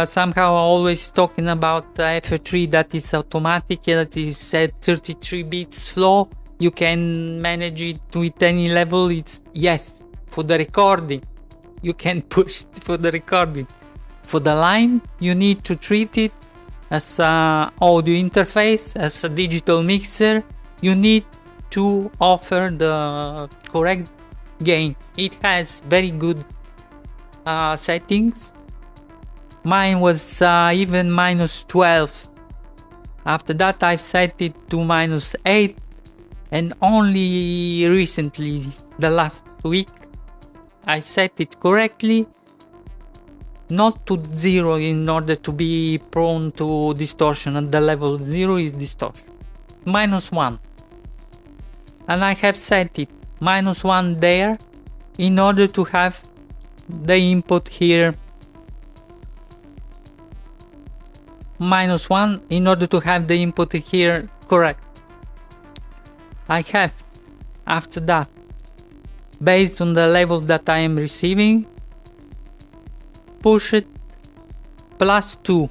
somehow always talking about F3 that is automatic, that is at 33 bits flow. You can manage it with any level. It's yes, for the recording. You can push it for the recording. For the line, you need to treat it as an audio interface, as a digital mixer. You need to offer the correct gain. It has very good settings. Mine was even -12. After that, I've set it to -8, and only recently, the last week, I set it correctly, not to 0 in order to be prone to distortion. At the level 0 is distortion. -1. And I have set it -1 there in order to have the input here -1 in order to have the input here correct. I have, after that, based on the level that I am receiving, push it +2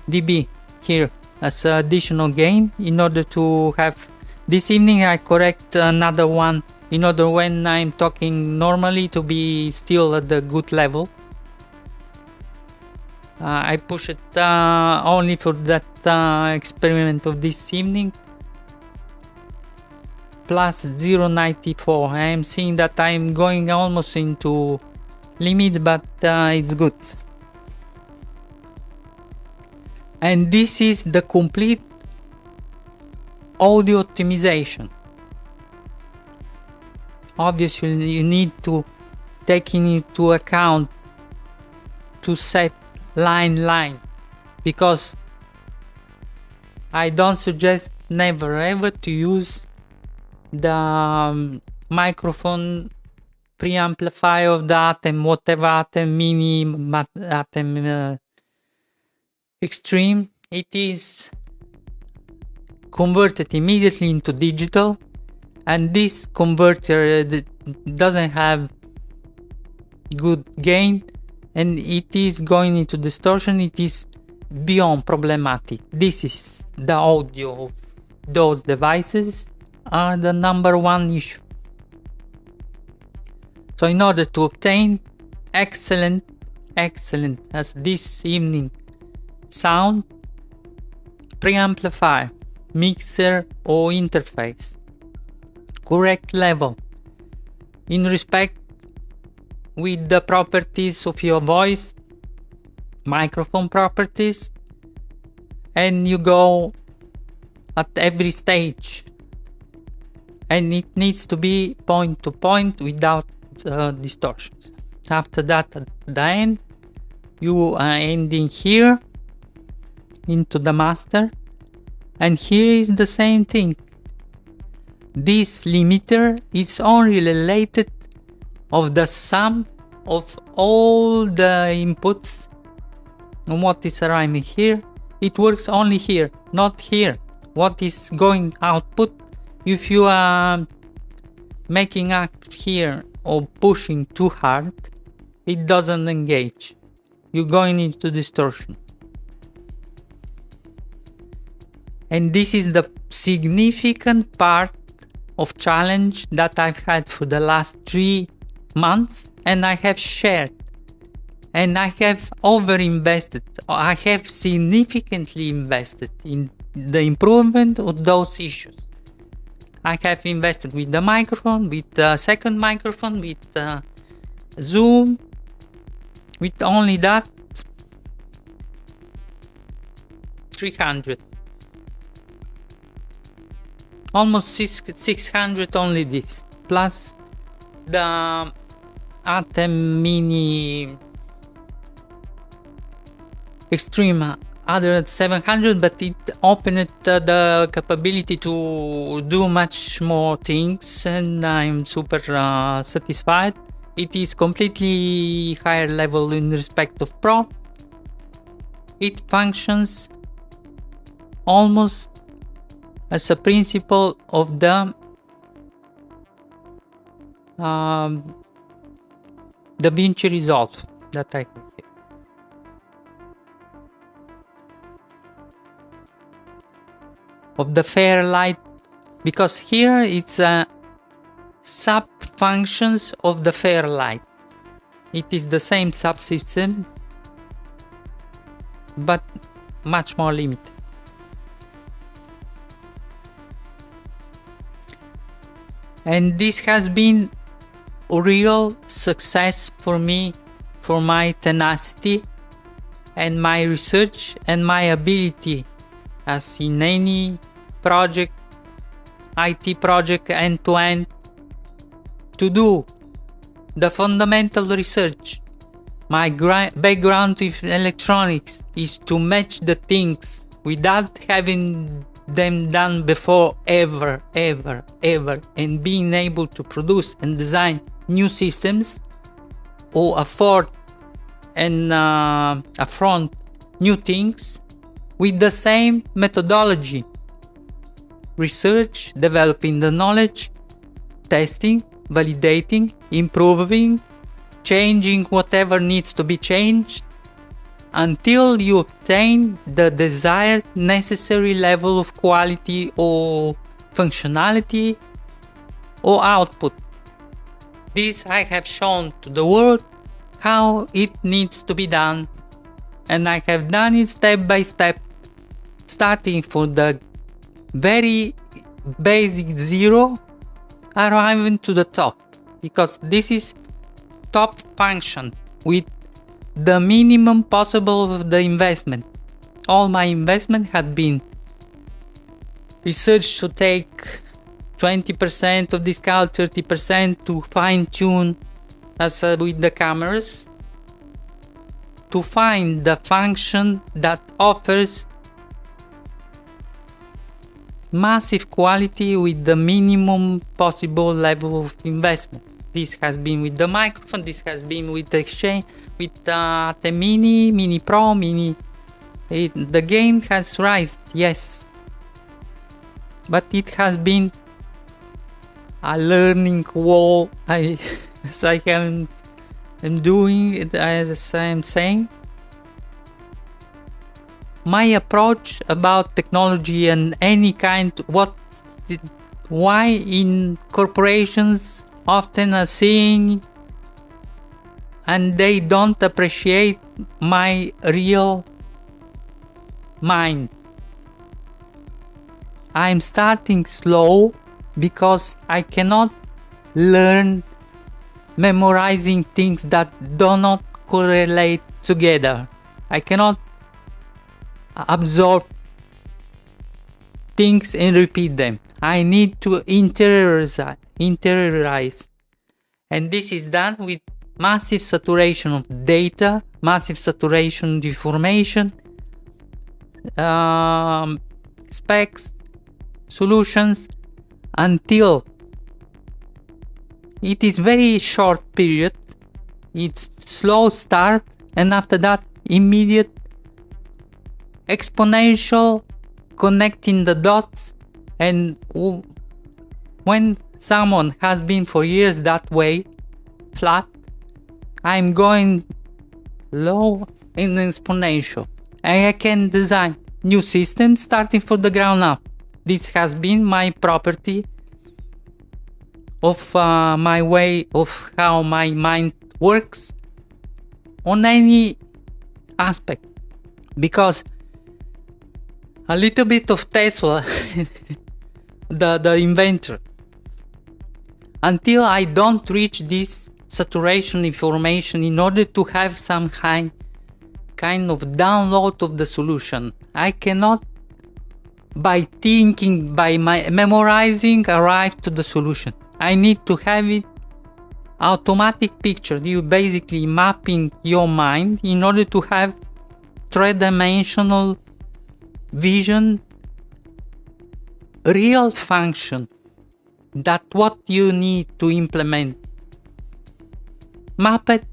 dB here as additional gain in order to have. This evening I correct another one in order when I'm talking normally to be still at the good level. I push it only for that experiment of this evening. +0.94. I am seeing that I'm going almost into limit, but it's good. And this is the complete audio optimization. Obviously, you need to take into account to set line, because I don't suggest never ever to use the microphone preamplifier of the Atem, whatever Atem Mini, Atem Extreme. It is converted immediately into digital, and this converter doesn't have good gain, and it is going into distortion. It is beyond problematic. This is the audio of those devices are the #1 issue. So in order to obtain excellent as this evening sound, preamplifier, mixer or interface, correct level in respect with the properties of your voice, microphone properties, and you go at every stage, and it needs to be point to point without distortions. After that, at the end, you are ending here into the master, and here is the same thing. This limiter is only related of the sum of all the inputs and what is arriving here. It works only here, not here. What is going output, if you are making act here or pushing too hard, it doesn't engage. You're going into distortion. And this is the significant part of challenge that I've had for the last 3 months, and I have shared, and I have overinvested. I have significantly invested in the improvement of those issues. I have invested with the microphone, with the second microphone, with Zoom, with only that 300, almost 600 only this, plus the Atem Mini Extreme other 700, but it opened the capability to do much more things, and I'm super satisfied. It is completely higher level in respect of Pro. It functions almost as a principle of the DaVinci Resolve that I have. Of the Fairlight, because here it's a sub-functions of the Fairlight. It is the same subsystem, but much more limited. And this has been a real success for me, for my tenacity and my research and my ability, as in any project, IT project end-to-end, to do the fundamental research. My background with electronics is to match the things without having them done before ever, and being able to produce and design new systems or afford and affront new things with the same methodology. Research, developing the knowledge, testing, validating, improving, changing whatever needs to be changed, until you obtain the desired necessary level of quality or functionality or output. This I have shown to the world how it needs to be done, and I have done it step by step, starting from the very basic zero, arriving to the top, because this is top function with the minimum possible of the investment. All my investment had been research to take 20% of discount, 30% to fine tune as with the cameras, to find the function that offers massive quality with the minimum possible level of investment. This has been with the microphone, this has been with the Exchange, with the Mini Pro, the game has risen, yes, but it has been a learning wall. As I am doing it, as I am saying, my approach about technology and any kind, why in corporations often are seeing and they don't appreciate my real mind. I'm starting slow because I cannot learn memorizing things that do not correlate together. I cannot absorb things and repeat them. I need to interiorize. And this is done with massive saturation of data, massive saturation of information, specs, solutions, until it is very short period. It's slow start, and after that immediate exponential connecting the dots. And when someone has been for years that way, flat, I'm going low in exponential, and I can design new systems starting from the ground up. This has been my property of my way of how my mind works on any aspect, because a little bit of Tesla, the inventor, until I don't reach this saturation information in order to have some kind of download of the solution, I cannot by thinking, by my memorizing, arrive to the solution. I need to have it automatic picture. You basically mapping your mind in order to have three-dimensional vision, real function, that what you need to implement. Map it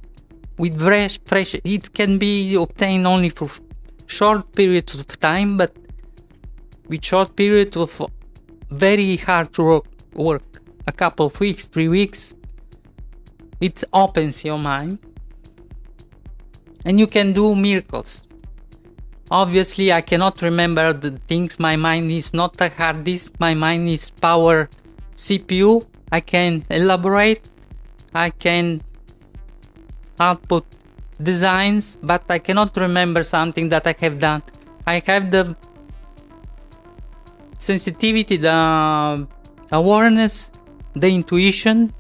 with fresh, it can be obtained only for short periods of time, but with short period of very hard work, a couple of weeks, 3 weeks, it opens your mind and you can do miracles. Obviously, I cannot remember the things. My mind is not a hard disk, my mind is power CPU. I can elaborate, I can output designs, but I cannot remember something that I have done. I have the sensitivity, the awareness, the intuition,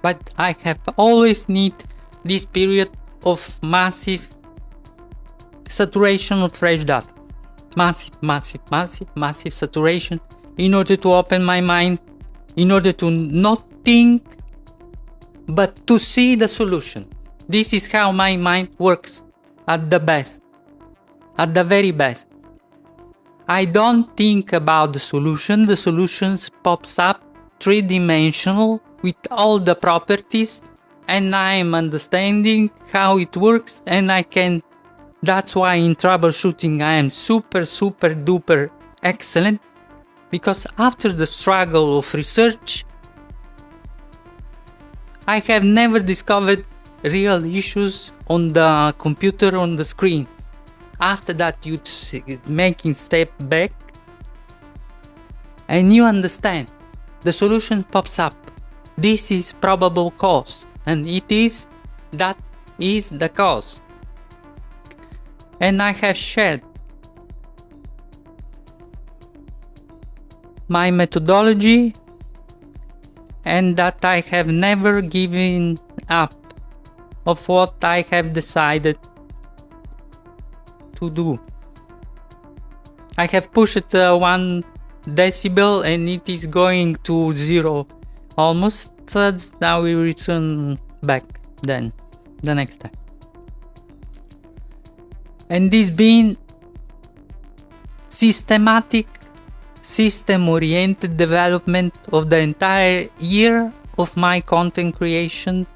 but I have always need this period of massive saturation of fresh data. Massive saturation in order to open my mind, in order to not think, but to see the solution. This is how my mind works at the best, at the very best. I don't think about the solutions pops up three-dimensional with all the properties, and I am understanding how it works, and I can. That's why in troubleshooting I am super duper excellent, because after the struggle of research, I have never discovered real issues on the computer, on the screen. After that, you making step back and you understand the solution pops up. This is probable cause, and that is the cause. And I have shared my methodology, and that I have never given up of what I have decided to do. I have pushed 1 decibel and it is going to 0 almost. Now we return back then the next time. And this being systematic system-oriented development of the entire year of my content creation,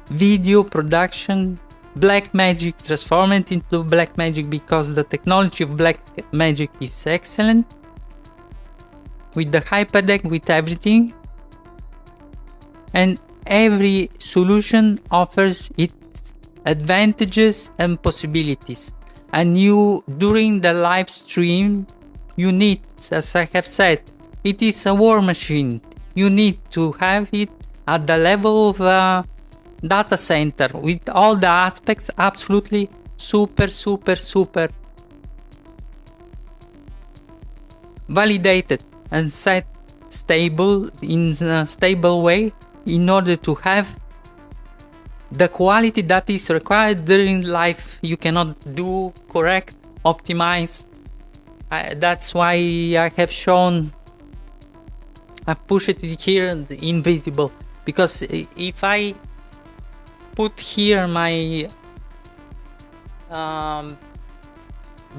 video production, Blackmagic, transform it into Blackmagic because the technology of Blackmagic is excellent. With the Hyperdeck, with everything. And every solution offers its advantages and possibilities. And you, during the live stream, you need, as I have said, it is a war machine. You need to have it at the level of a data center with all the aspects absolutely super validated and set stable in a stable way in order to have the quality that is required during life. You cannot do correct, optimize. That's why I have shown, I've pushed it here invisible, because if I put here my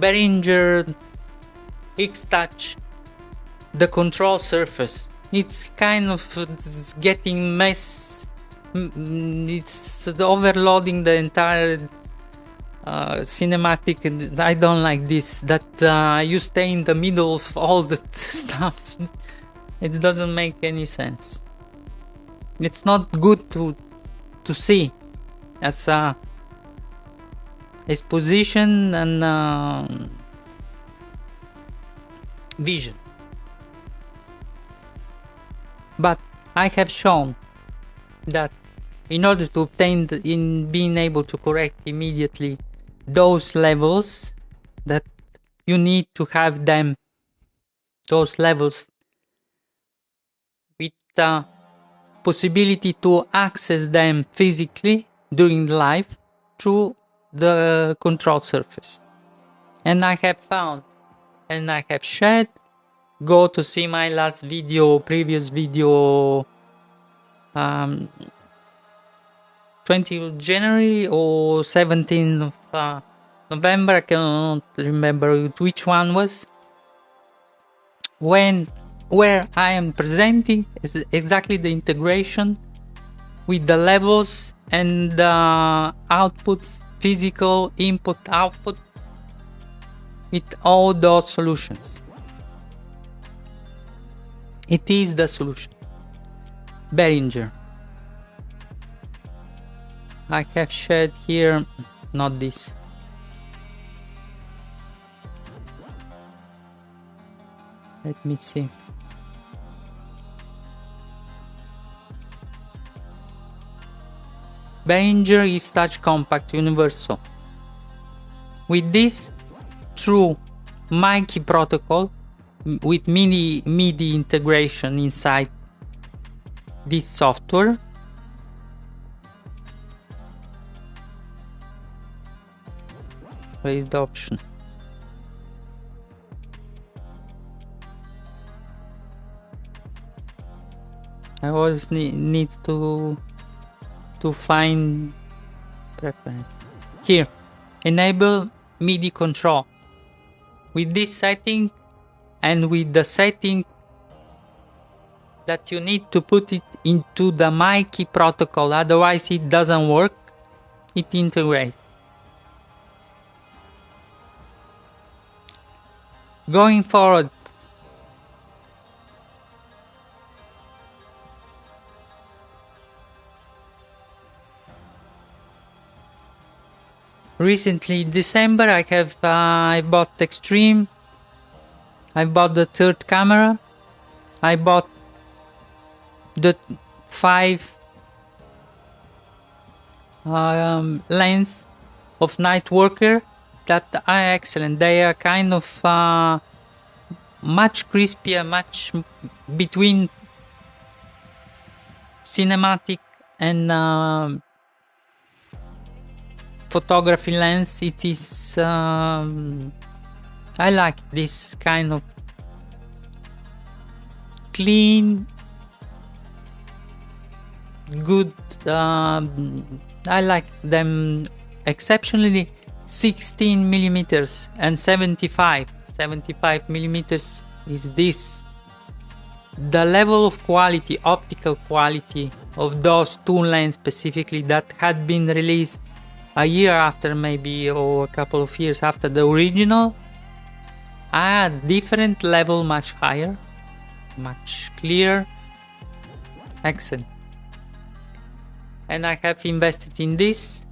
Behringer X-Touch, the control surface, it's kind of getting mess. It's overloading the entire cinematic, and I don't like this, that you stay in the middle of all the stuff. It doesn't make any sense. It's not good to see as a exposition and vision. But I have shown that in order to obtain in being able to correct immediately those levels, that you need to have them, those levels, with the possibility to access them physically during live through the control surface. And I have found, and I have shared, go to see my last video, previous video, 20th January or 17th of November, I cannot remember which one was, where I am presenting exactly the integration with the levels and the outputs, physical input output, with all those solutions. It is the solution. Behringer. I have shared here, not this. Let me see. Behringer is touch compact universal. With this, through MIDI protocol, with MIDI integration inside this software, where is the option? I always need to find preference. Here, enable MIDI control. With this setting and with the setting that you need to put it into the MIDI protocol, otherwise it doesn't work, it integrates. Going forward, recently in December I bought Extreme, I bought the third camera, I bought the 5 lens of Nightworker that are excellent. They are kind of much crispier, much between cinematic and photography lens. It is I like this kind of clean, good. I like them exceptionally. 16 millimeters and 75 millimeters is this. The level of quality, optical quality of those two lens specifically that had been released a year after maybe, or a couple of years after the original, are a different level, much higher, much clearer. Excellent. And I have invested in this.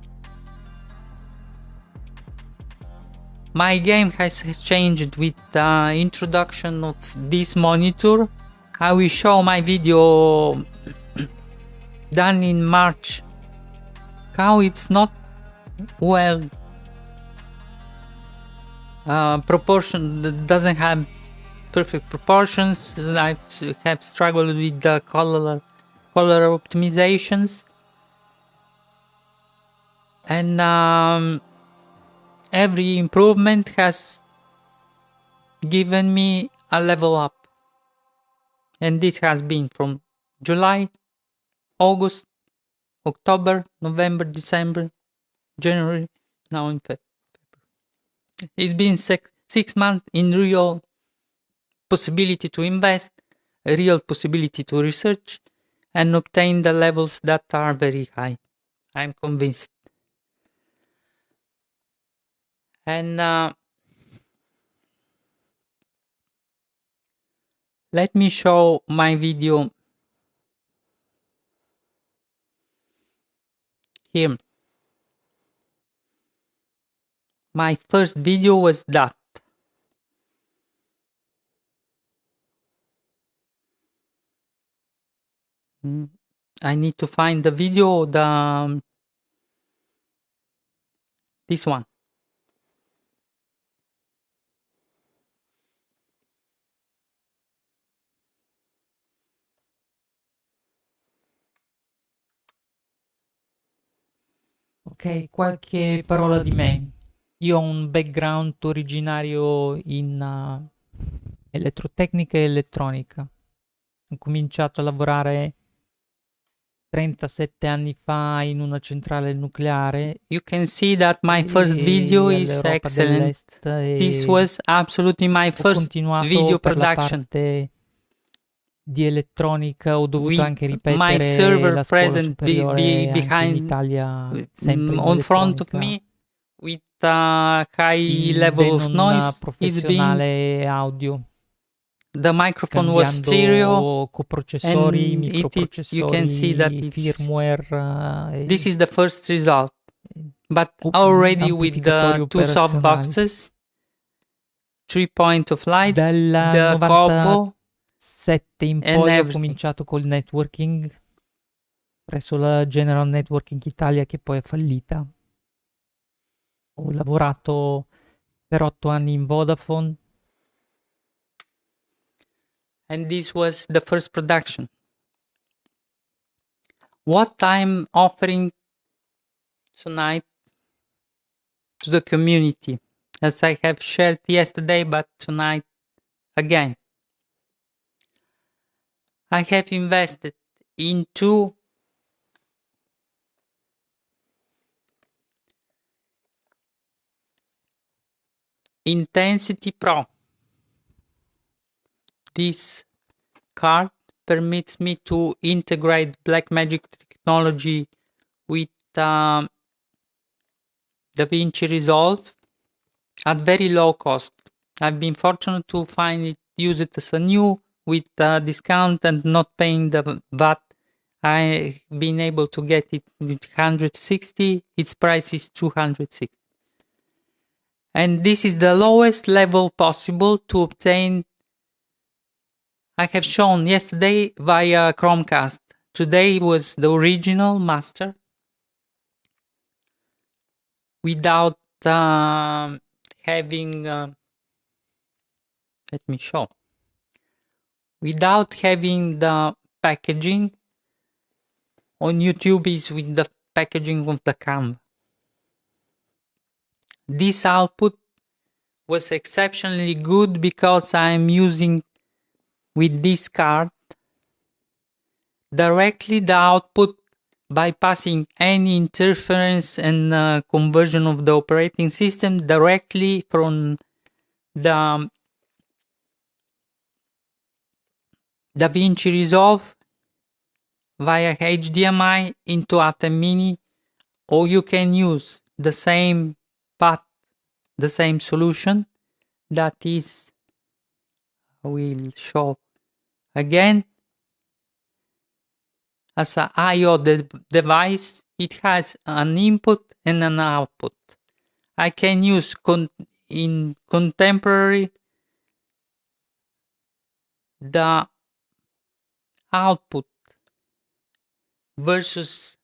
My game has changed with the introduction of this monitor. I will show my video done in March how it's not well proportion, doesn't have perfect proportions. I have struggled with the color optimizations, and every improvement has given me a level up, and this has been from July, August, October, November, December, January, now in February. It's been 6 months in real possibility to invest, a real possibility to research and obtain the levels that are very high. I'm convinced. And let me show my video here. My first video was that. I need to find the video, this one. Ok, qualche parola di me. Io ho un background originario in elettrotecnica e elettronica. Ho cominciato a lavorare 37 anni fa in una centrale nucleare. You can see that my first video is excellent. This was absolutely my first video production. Di elettronica ho dovuto anche ripetere my server la scuola present behind in Italia, on front of me with a high level of noise. It's been audio. The microphone was stereo, coprocessori, and microprocessori, you can see that it's, firmware. This is the first result, but already with the two softboxes, 3 point of light, the combo. 7 in poi ho cominciato col networking presso la General Networking Italia, che poi è fallita. Ho lavorato per 8 anni in Vodafone. And this was the first production. What I'm offering tonight to the community, as I have shared yesterday, but tonight again. I have invested into Intensity Pro. This card permits me to integrate Blackmagic technology with DaVinci Resolve at very low cost. I've been fortunate to use it as a new with a discount and not paying the VAT. I've been able to get it with 160. Its price is 260. And this is the lowest level possible to obtain. I have shown yesterday via Chromecast. Today was the original master without having, let me show, without having the packaging. On YouTube is with the packaging of the camera. This output was exceptionally good because I'm using with this card directly the output, bypassing any interference and conversion of the operating system directly from the DaVinci Resolve via HDMI into Atem Mini, or you can use the same path, the same solution that is, I will show again, as an I/O device. It has an input and an output. I can use in contemporary the output versus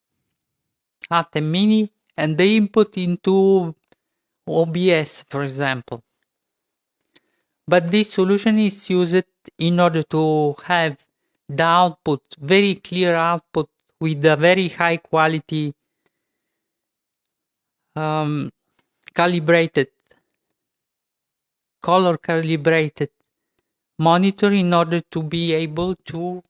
Atem Mini and the input into OBS, for example. But this solution is used in order to have the output, very clear output with a very high quality calibrated, color calibrated monitor in order to be able to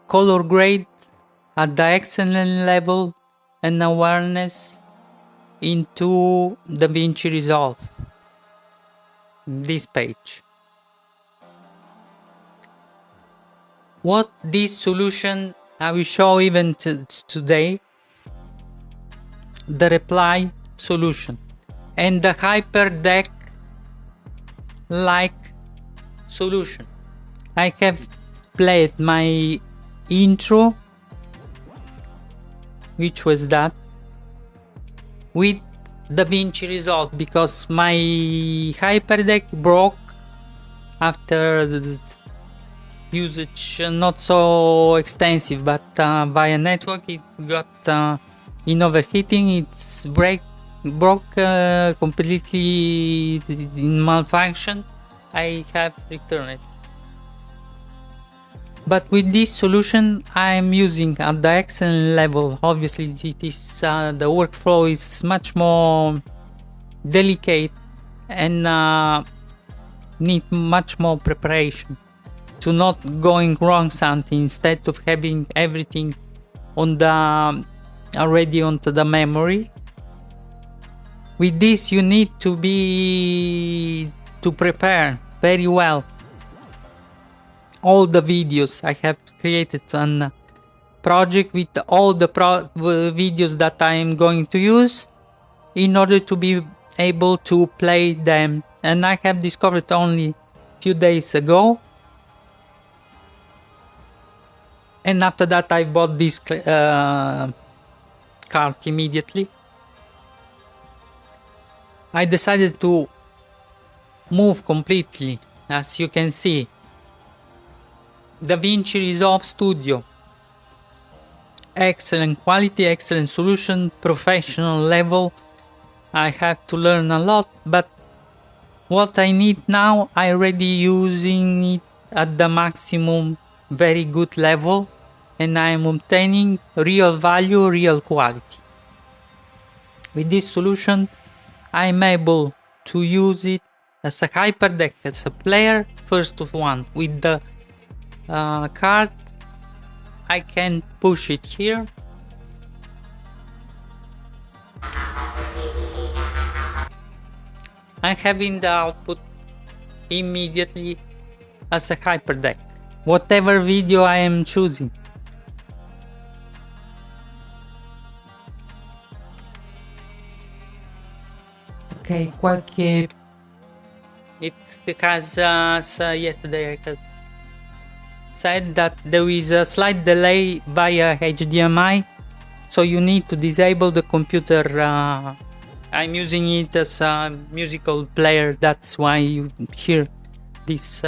color grade at the excellent level and awareness into DaVinci Resolve, this page. What this solution I will show even today, the reply solution and the Hyperdeck like solution. I have played my intro, which was that, with DaVinci Resolve because my Hyperdeck broke after the usage, not so extensive, but via network it got in overheating. It's broke completely in malfunction. I have returned it. But with this solution I am using at the excellent level. Obviously it is the workflow is much more delicate and need much more preparation to not going wrong something, instead of having everything on the already onto the memory. With this you need to prepare very well all the videos. I have created a project with all the videos that I am going to use in order to be able to play them, and I have discovered only a few days ago. And after that I bought this card immediately. I decided to move completely, as you can see. DaVinci Resolve Studio, excellent quality, excellent solution, professional level. I have to learn a lot, but what I need now, I already using it at the maximum, very good level, and I am obtaining real value, real quality. With this solution I am able to use it as a Hyperdeck, as a player, first of one. With the card I can push it here, I'm having the output immediately as a Hyperdeck, whatever video I am choosing. Ok, qualche... It's because yesterday I had said that there is a slight delay via HDMI, so you need to disable the computer. I'm using it as a musical player, that's why you hear this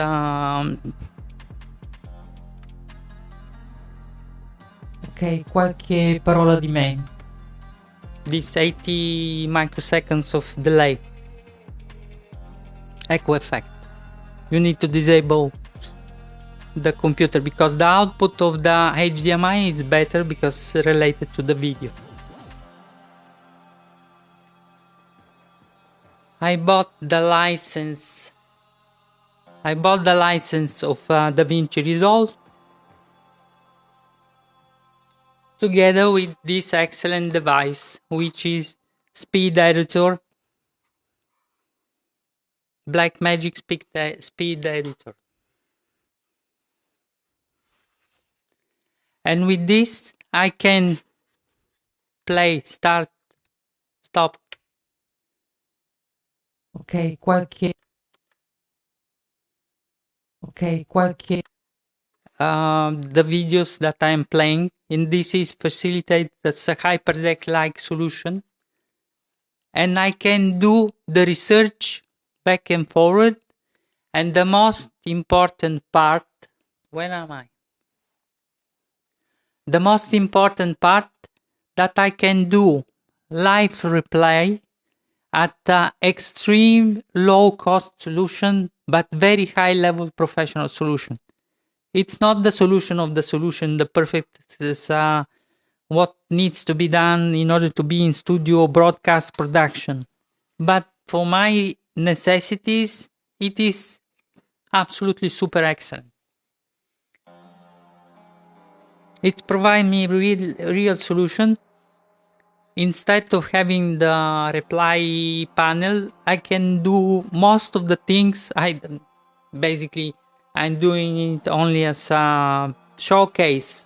Ok, qualche parola di me. This 80 microseconds of delay, echo effect. You need to disable the computer because the output of the HDMI is better because related to the video. I bought the license of DaVinci Resolve together with this excellent device, which is Speed Editor, Blackmagic Speed Editor. And with this, I can play, start, stop. Ok, qualche the videos that I'm playing, and this is facilitated as a Hyperdeck-like solution. And I can do the research back and forward. And the most important part, where am I? The most important part that I can do live replay at an extreme low cost solution, but very high level professional solution. It's not the solution of the solution, the perfect is what needs to be done in order to be in studio broadcast production. But for my necessities, it is absolutely super excellent. It provides me real solution. Instead of having the reply panel, I can do most of the things. I'm doing it only as a showcase.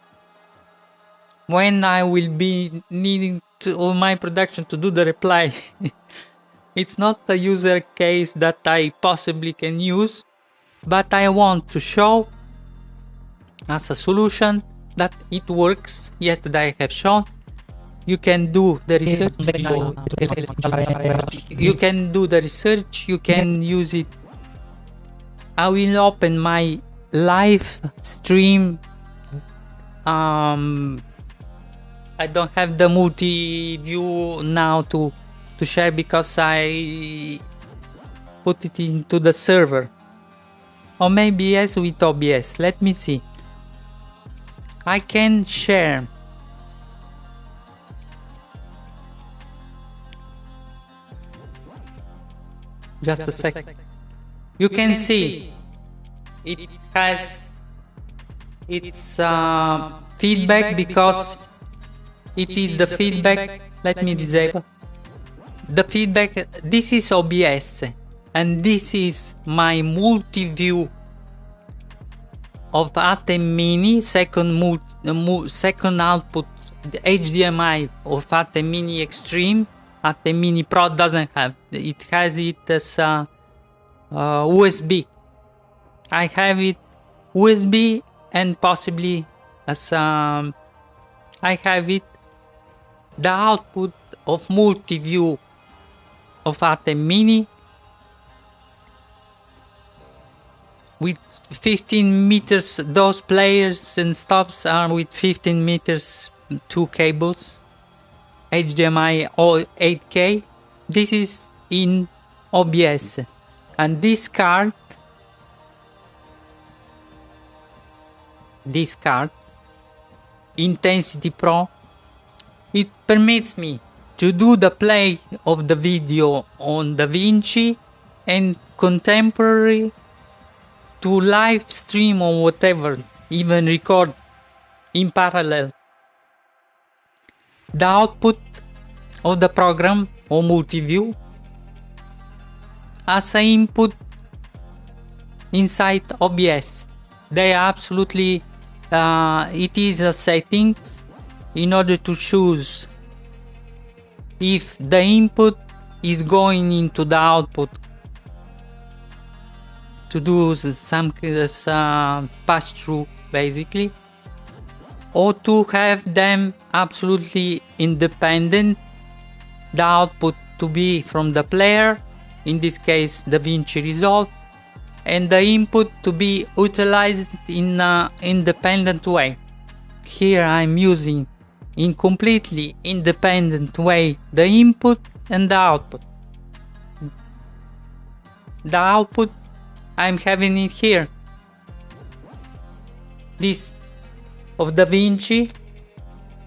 When I will be needing all my production to do the reply, it's not a user case that I possibly can use, but I want to show as a solution that it works. Yesterday I have shown. You can do the research. You can do the research. You can use it. I will open my live stream. I don't have the multi-view now to share because I put it into the server. Or maybe yes with OBS. Let me see. I can share. Just a sec. You can see it has its feedback because it is the feedback. Let me disable the feedback. This is OBS and this is my multi-view of Atem Mini, second output, the HDMI of Atem Mini Extreme. Atem Mini Pro doesn't have it. Has it as USB. I have it USB and possibly as I have it the output of multi-view of Atem Mini with 15 meters. Those players and stops are with 15 meters, 2 cables, HDMI or 8K. This is in OBS, and this card Intensity Pro, it permits me to do the play of the video on DaVinci and contemporary to live stream or whatever, even record in parallel the output of the program or multi-view as an input inside OBS. They are absolutely it is a settings in order to choose if the input is going into the output to do some pass through basically, or to have them absolutely independent, the output to be from the player, in this case DaVinci Resolve, and the input to be utilized in an independent way. Here I'm using in completely independent way the input and the output. The output I'm having it here, this of DaVinci,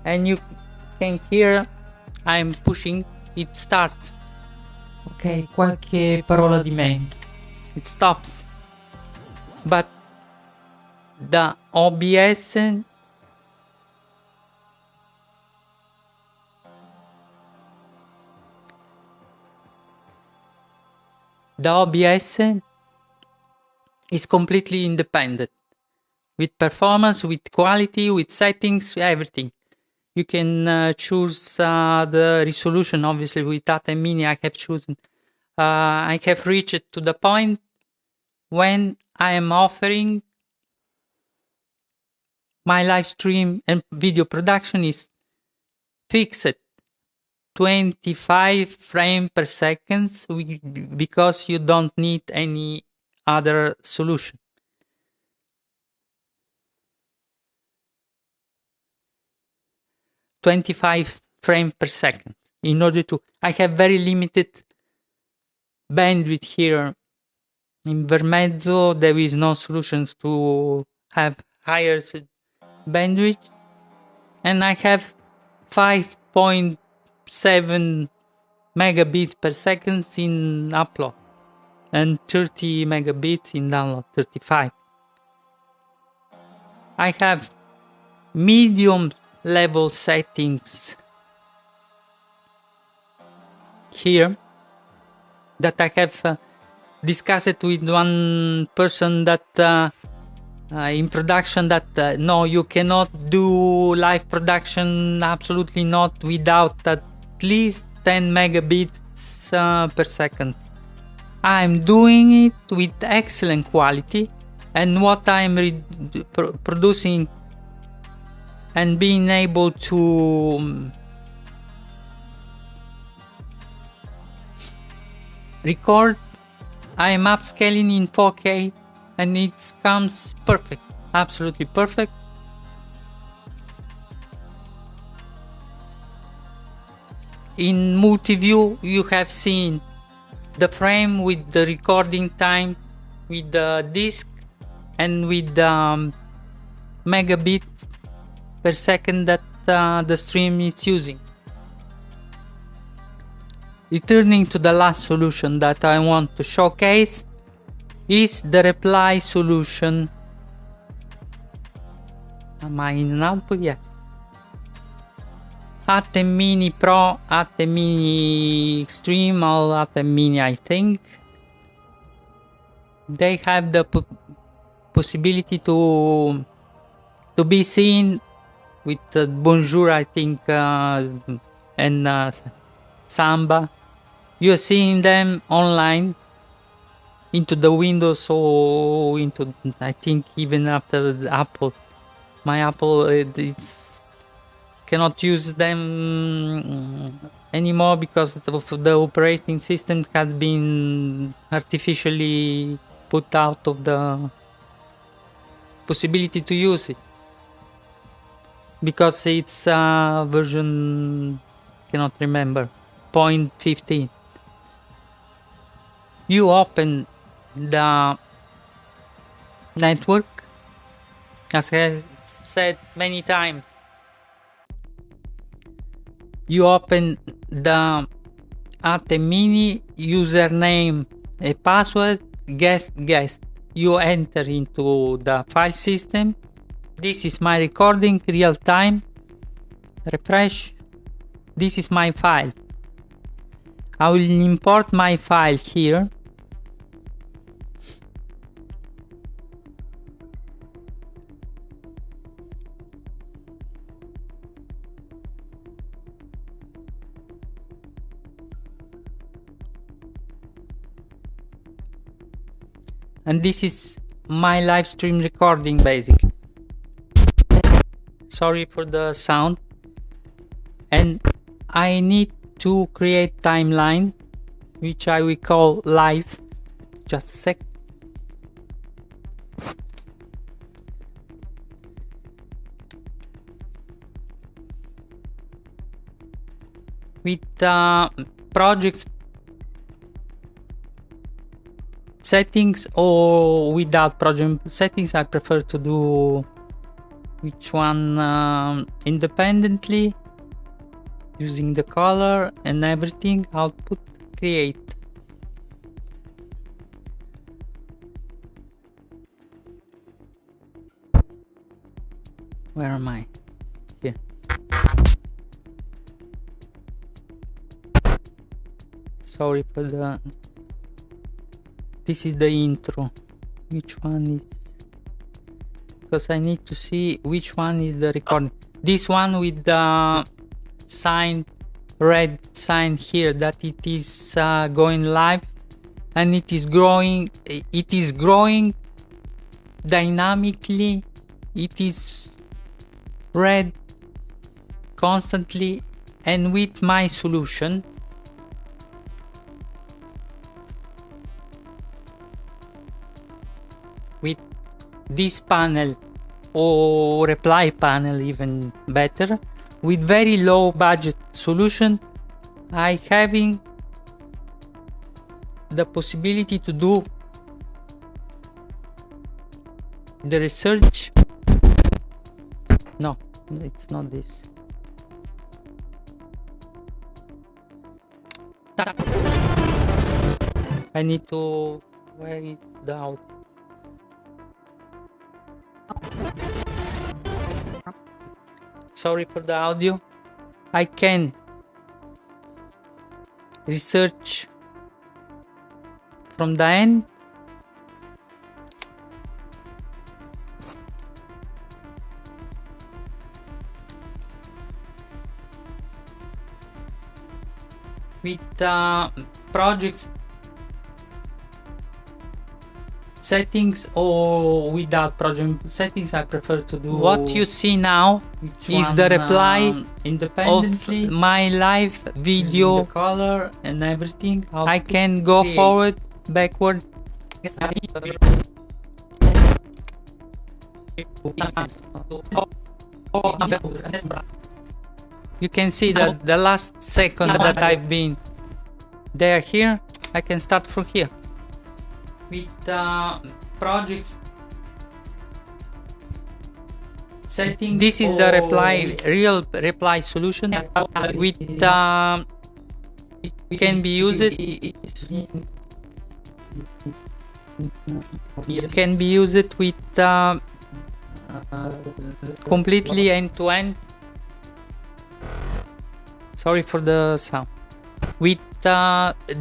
and you can hear I'm pushing, it starts. Ok, qualche parola di me. It stops. But the OBS The OBS is completely independent, with performance, with quality, with settings, everything. You can choose the resolution. Obviously, with Atem Mini, I have chosen. I have reached to the point when I am offering my live stream and video production is fixed 25 frames per second because you don't need any other solution. "25 frames per second" in order to... I have very limited bandwidth here. In Vermezzo, there is no solutions to have higher bandwidth, and I have 5.7 megabits per second in upload and 30 megabits in download, 35. I have medium level settings here that I have discussed with one person that in production that no, you cannot do live production, absolutely not, without at least 10 megabits per second. I'm doing it with excellent quality, and what I'm producing and being able to record, I am upscaling in 4K and it comes perfect, absolutely perfect. In multi-view, you have seen the frame with the recording time, with the disk, and with the megabits per second that the stream is using. Returning to the last solution that I want to showcase is the reply solution. Am I in output? Yes. Atem Mini Pro, Atem Mini Extreme, or Atem Mini, I think. They have the possibility to be seen with Bonjour, I think, and Samba. You are seeing them online into the Windows or into, I think, even after the Apple. My Apple, it's cannot use them anymore because of the operating system has been artificially put out of the possibility to use it because it's version, cannot remember, 0.15. You open the network, as I said many times. You open the Atem Mini, username, a password, guest. You enter into the file system. This is my recording, real time. Refresh. This is my file. I will import my file here. And this is my live stream recording, basically. Sorry for the sound. And I need to create timeline, which I will call live. Just a sec. With projects settings or without project settings, I prefer to do each one independently, using the color and everything. Output, create. Where am I? Here. Sorry for the This is the intro. Which one is? Because I need to see which one is the recording. This one with the sign, red sign here, that it is going live, and it is growing. It is growing dynamically. It is red constantly, and with my solution, with this panel, or reply panel even better, with very low budget solution, I having the possibility to do the research. No, it's not this. I need to, where is the out? Sorry for the audio. I can research from the end. With projects settings or without project settings, I prefer to do what you see now is the reply independently of my live video, the color and everything. I can go forward, backward. You can see that the last second that I've been there here, I can start from here. With projects settings, this is the reply, real reply solution. With can be used. Can be used with completely end to end. Sorry for the sound. With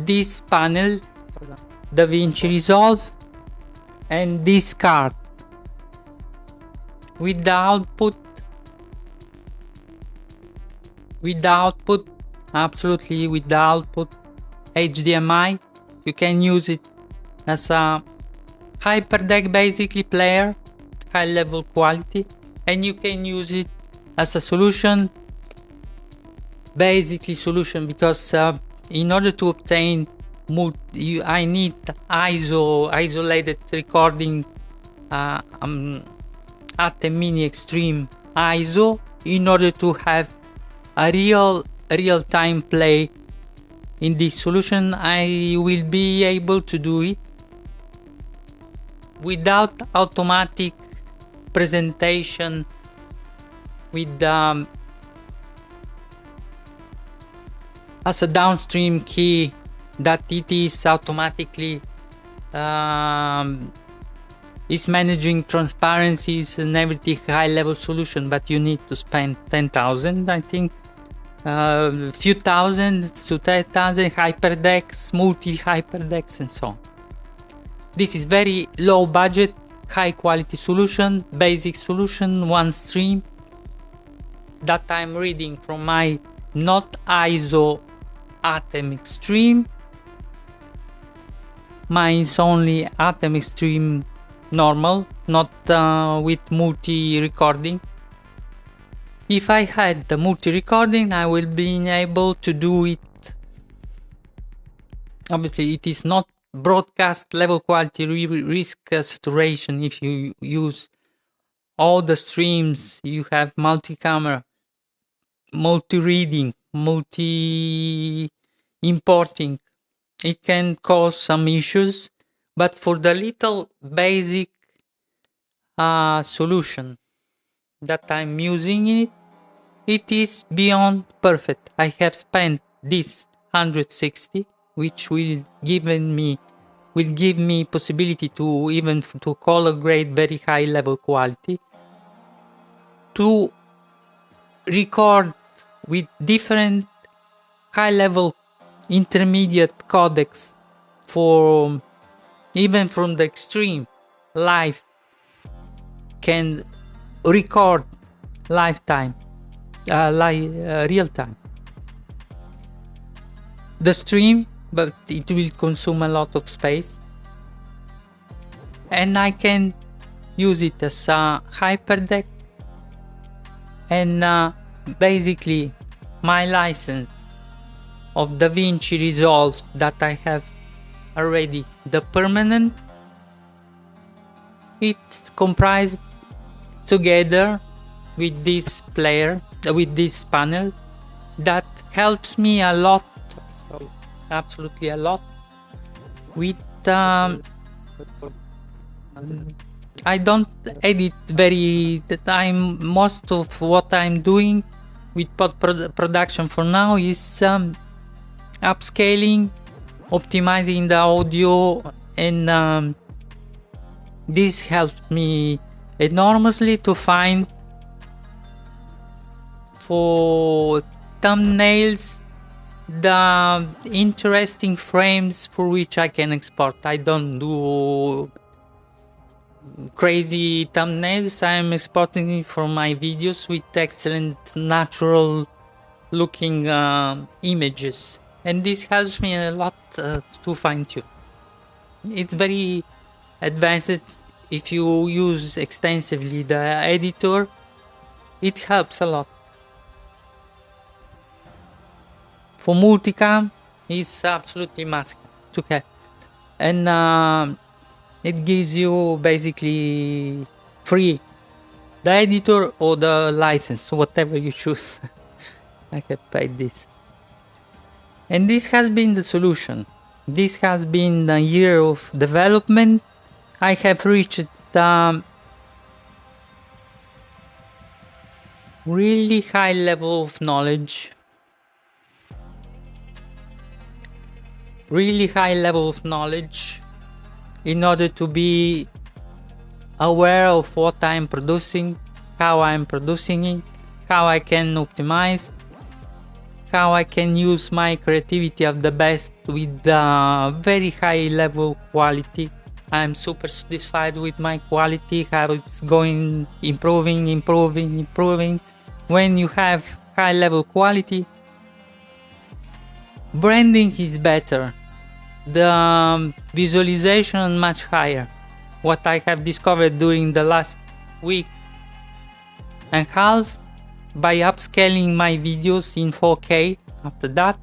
this panel, DaVinci Resolve, and this card. With the output, absolutely with the output HDMI, you can use it as a Hyperdeck basically player, high level quality, and you can use it as a solution, basically solution, because in order to obtain I need isolated recording, Atem Mini Extreme ISO, in order to have a real-time play in this solution. I will be able to do it without automatic presentation, with as a downstream key that it is automatically is managing transparencies and everything, high level solution, but you need to spend 10,000, I think, few thousand to 10,000 hyperdecks, multi hyperdecks and so on. This is very low budget, high quality solution, basic solution, one stream that I'm reading from my not ISO Atem Extreme. Mine is only Atem Extreme normal, not with multi-recording. If I had the multi-recording, I will be able to do it. Obviously, it is not broadcast level quality risk saturation. If you use all the streams, you have multi-camera, multi-reading, multi-importing. It can cause some issues, but for the little basic solution that I'm using it is beyond perfect. I have spent this 160, which will give me possibility to even to color grade very high level quality, to record with different high level intermediate codecs for even from the extreme, live can record lifetime, real time. The stream, but it will consume a lot of space, and I can use it as a Hyperdeck, and basically my license of DaVinci Resolve that I have already, the permanent, it's comprised together with this player, with this panel, that helps me a lot, absolutely a lot, with I don't edit very the time. Most of what I'm doing with production for now is upscaling, optimizing the audio, and this helps me enormously to find for thumbnails the interesting frames for which I can export. I don't do crazy thumbnails. I'm exporting it from my videos with excellent natural looking images, and this helps me a lot to fine tune. It's very advanced. If you use extensively the editor, it helps a lot. For multicam, it's absolutely must to get, and it gives you basically free the editor or the license, whatever you choose. I have paid this, and this has been the solution. This has been a year of development. I have reached really high level of knowledge. Really high level of knowledge in order to be aware of what I'm producing, how I'm producing it, how I can optimize, how I can use my creativity at the best with very high level quality. I'm super satisfied with my quality, how it's going, improving. When you have high level quality, branding is better. The visualization much higher. What I have discovered during the last week and half, by upscaling my videos in 4K. After that,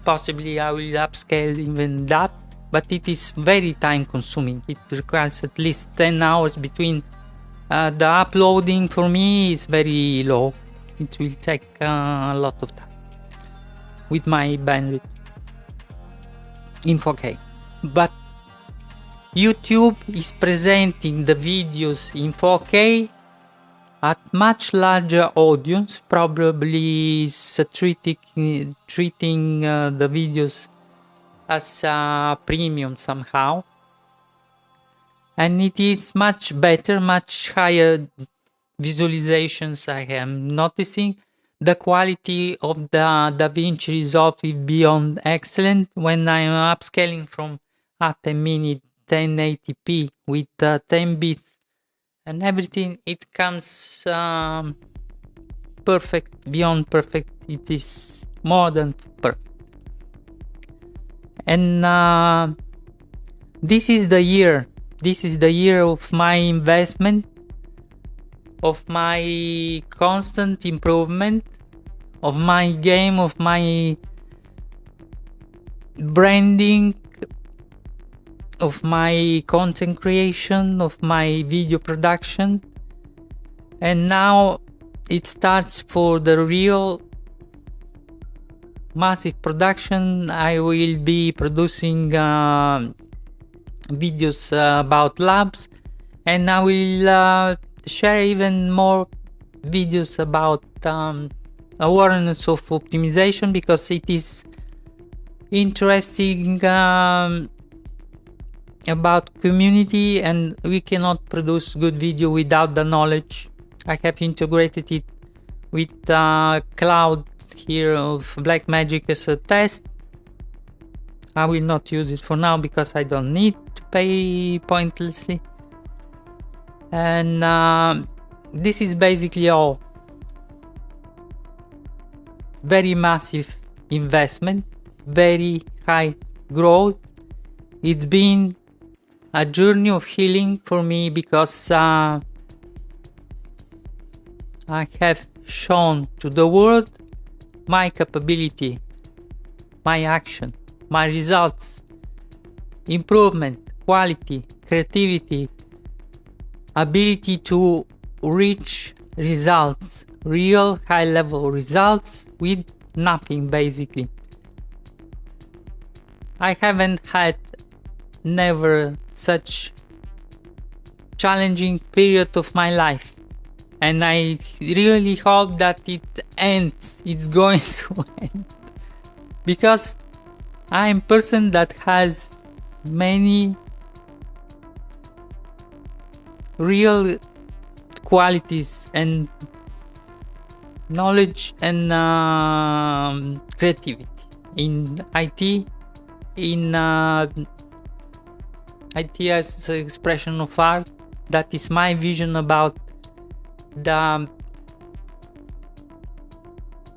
possibly I will upscale even that, but it is very time consuming. It requires at least 10 hours between the uploading. For me is very low. It will take a lot of time with my bandwidth in 4K, but YouTube is presenting the videos in 4K at much larger audience, probably is treating the videos as a premium somehow, and it is much better, much higher visualizations. I am noticing the quality of the DaVinci Resolve is beyond excellent. When I am upscaling from Atem Mini 1080p with 10 bits and everything, it comes perfect, beyond perfect. It is more than perfect. And this is the year. This is the year of my investment, of my constant improvement, of my game, of my branding, of my content creation, of my video production. And now it starts for the real massive production. I will be producing videos about labs, and I will share even more videos about awareness of optimization, because it is interesting about community, and we cannot produce good video without the knowledge. I have integrated it with cloud here of Blackmagic as a test. I will not use it for now because I don't need to pay pointlessly. And this is basically all. Very massive investment, very high growth. It's been a journey of healing for me, because I have shown to the world my capability, my action, my results, improvement, quality, creativity, ability to reach results, real high level results with nothing basically. I haven't had never such challenging period of my life, and I really hope that it ends. It's going to end, because I'm a person that has many real qualities and knowledge and creativity in IT, in IT as an expression of art. That is my vision about the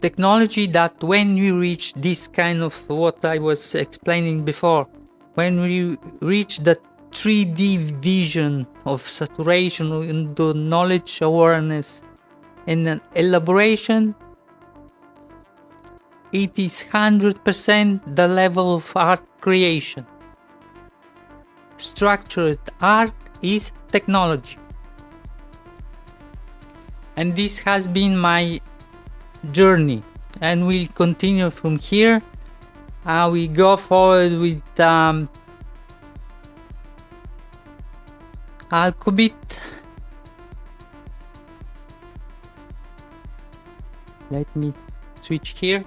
technology, that when we reach this kind of what I was explaining before, when we reach the 3D vision of saturation into knowledge, awareness and an elaboration, it is 100% the level of art creation. Structured art is technology. And this has been my journey, and will continue from here. We go forward with Alqubit. Let me switch here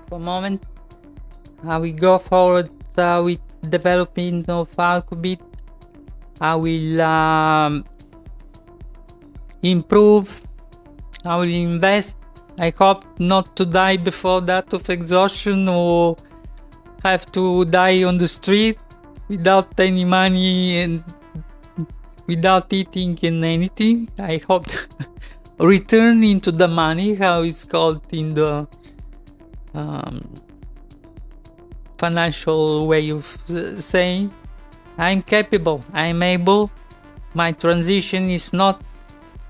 for a moment. We go forward with development of Alqubit. I will improve. I will invest. I hope not to die before that of exhaustion, or have to die on the street without any money and without eating and anything. I hope to return into the money, how it's called in the financial way of saying. I'm capable, I'm able. My transition is not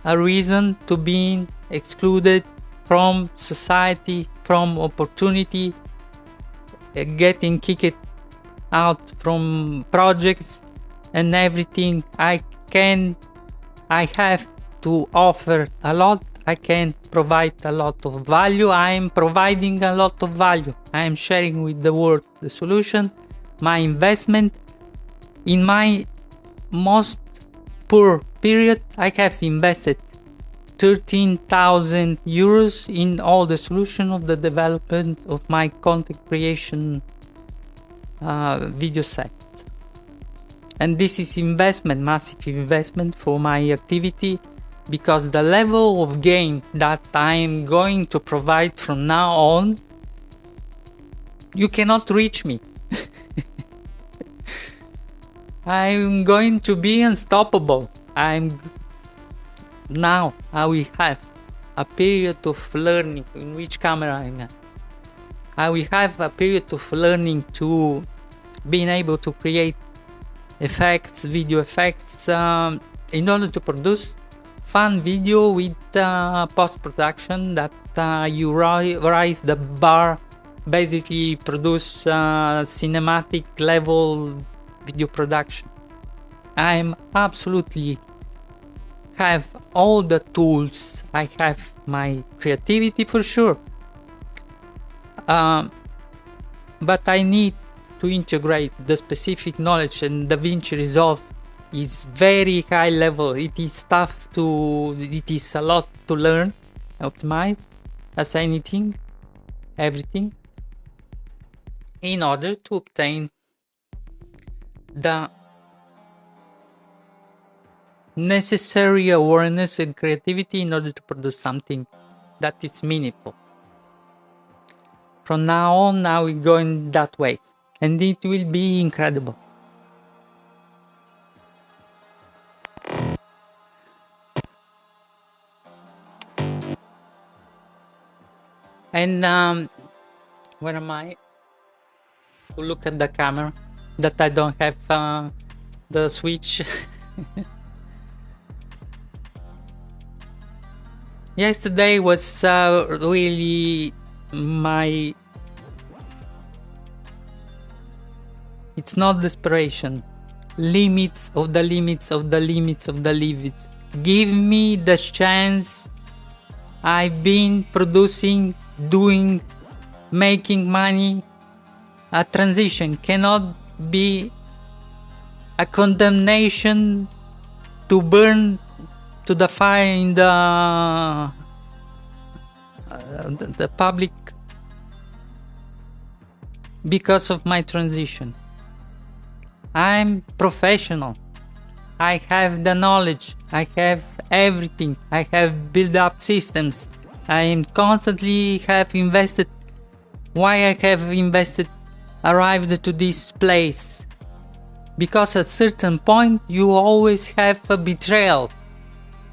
a reason to be excluded from society, from opportunity, getting kicked out from projects and everything. I have to offer a lot. I can provide a lot of value. I am providing a lot of value. I am sharing with the world the solution, my investment. In my most poor period, I have invested 13,000 euros in all the solution of the development of my content creation video set. And this is investment, massive investment for my activity, because the level of gain that I am going to provide from now on, you cannot reach me. I'm going to be unstoppable. Now I will have a period of learning in which camera I'm at. I will have a period of learning to being able to create effects, video effects, in order to produce fun video with post-production, that you raise the bar, basically produce cinematic level video production. I'm absolutely have all the tools. I have my creativity for sure, but I need to integrate the specific knowledge, and DaVinci Resolve is very high level. It is a lot to learn, optimize, as anything, everything, in order to obtain the necessary awareness and creativity in order to produce something that is meaningful. From now on, now we're going that way, and it will be incredible. And where am I? To look at the camera that I don't have the switch. Yesterday was really my... It's not desperation. Limits of the limits of the limits of the limits. Give me the chance. I've been producing, doing, making money. A transition cannot be a condemnation to burn to the fire in the public because of my transition. I'm professional. I have the knowledge. I have everything. I have built up systems. I am constantly have invested. Why I have invested, arrived to this place? Because at certain point you always have a betrayal.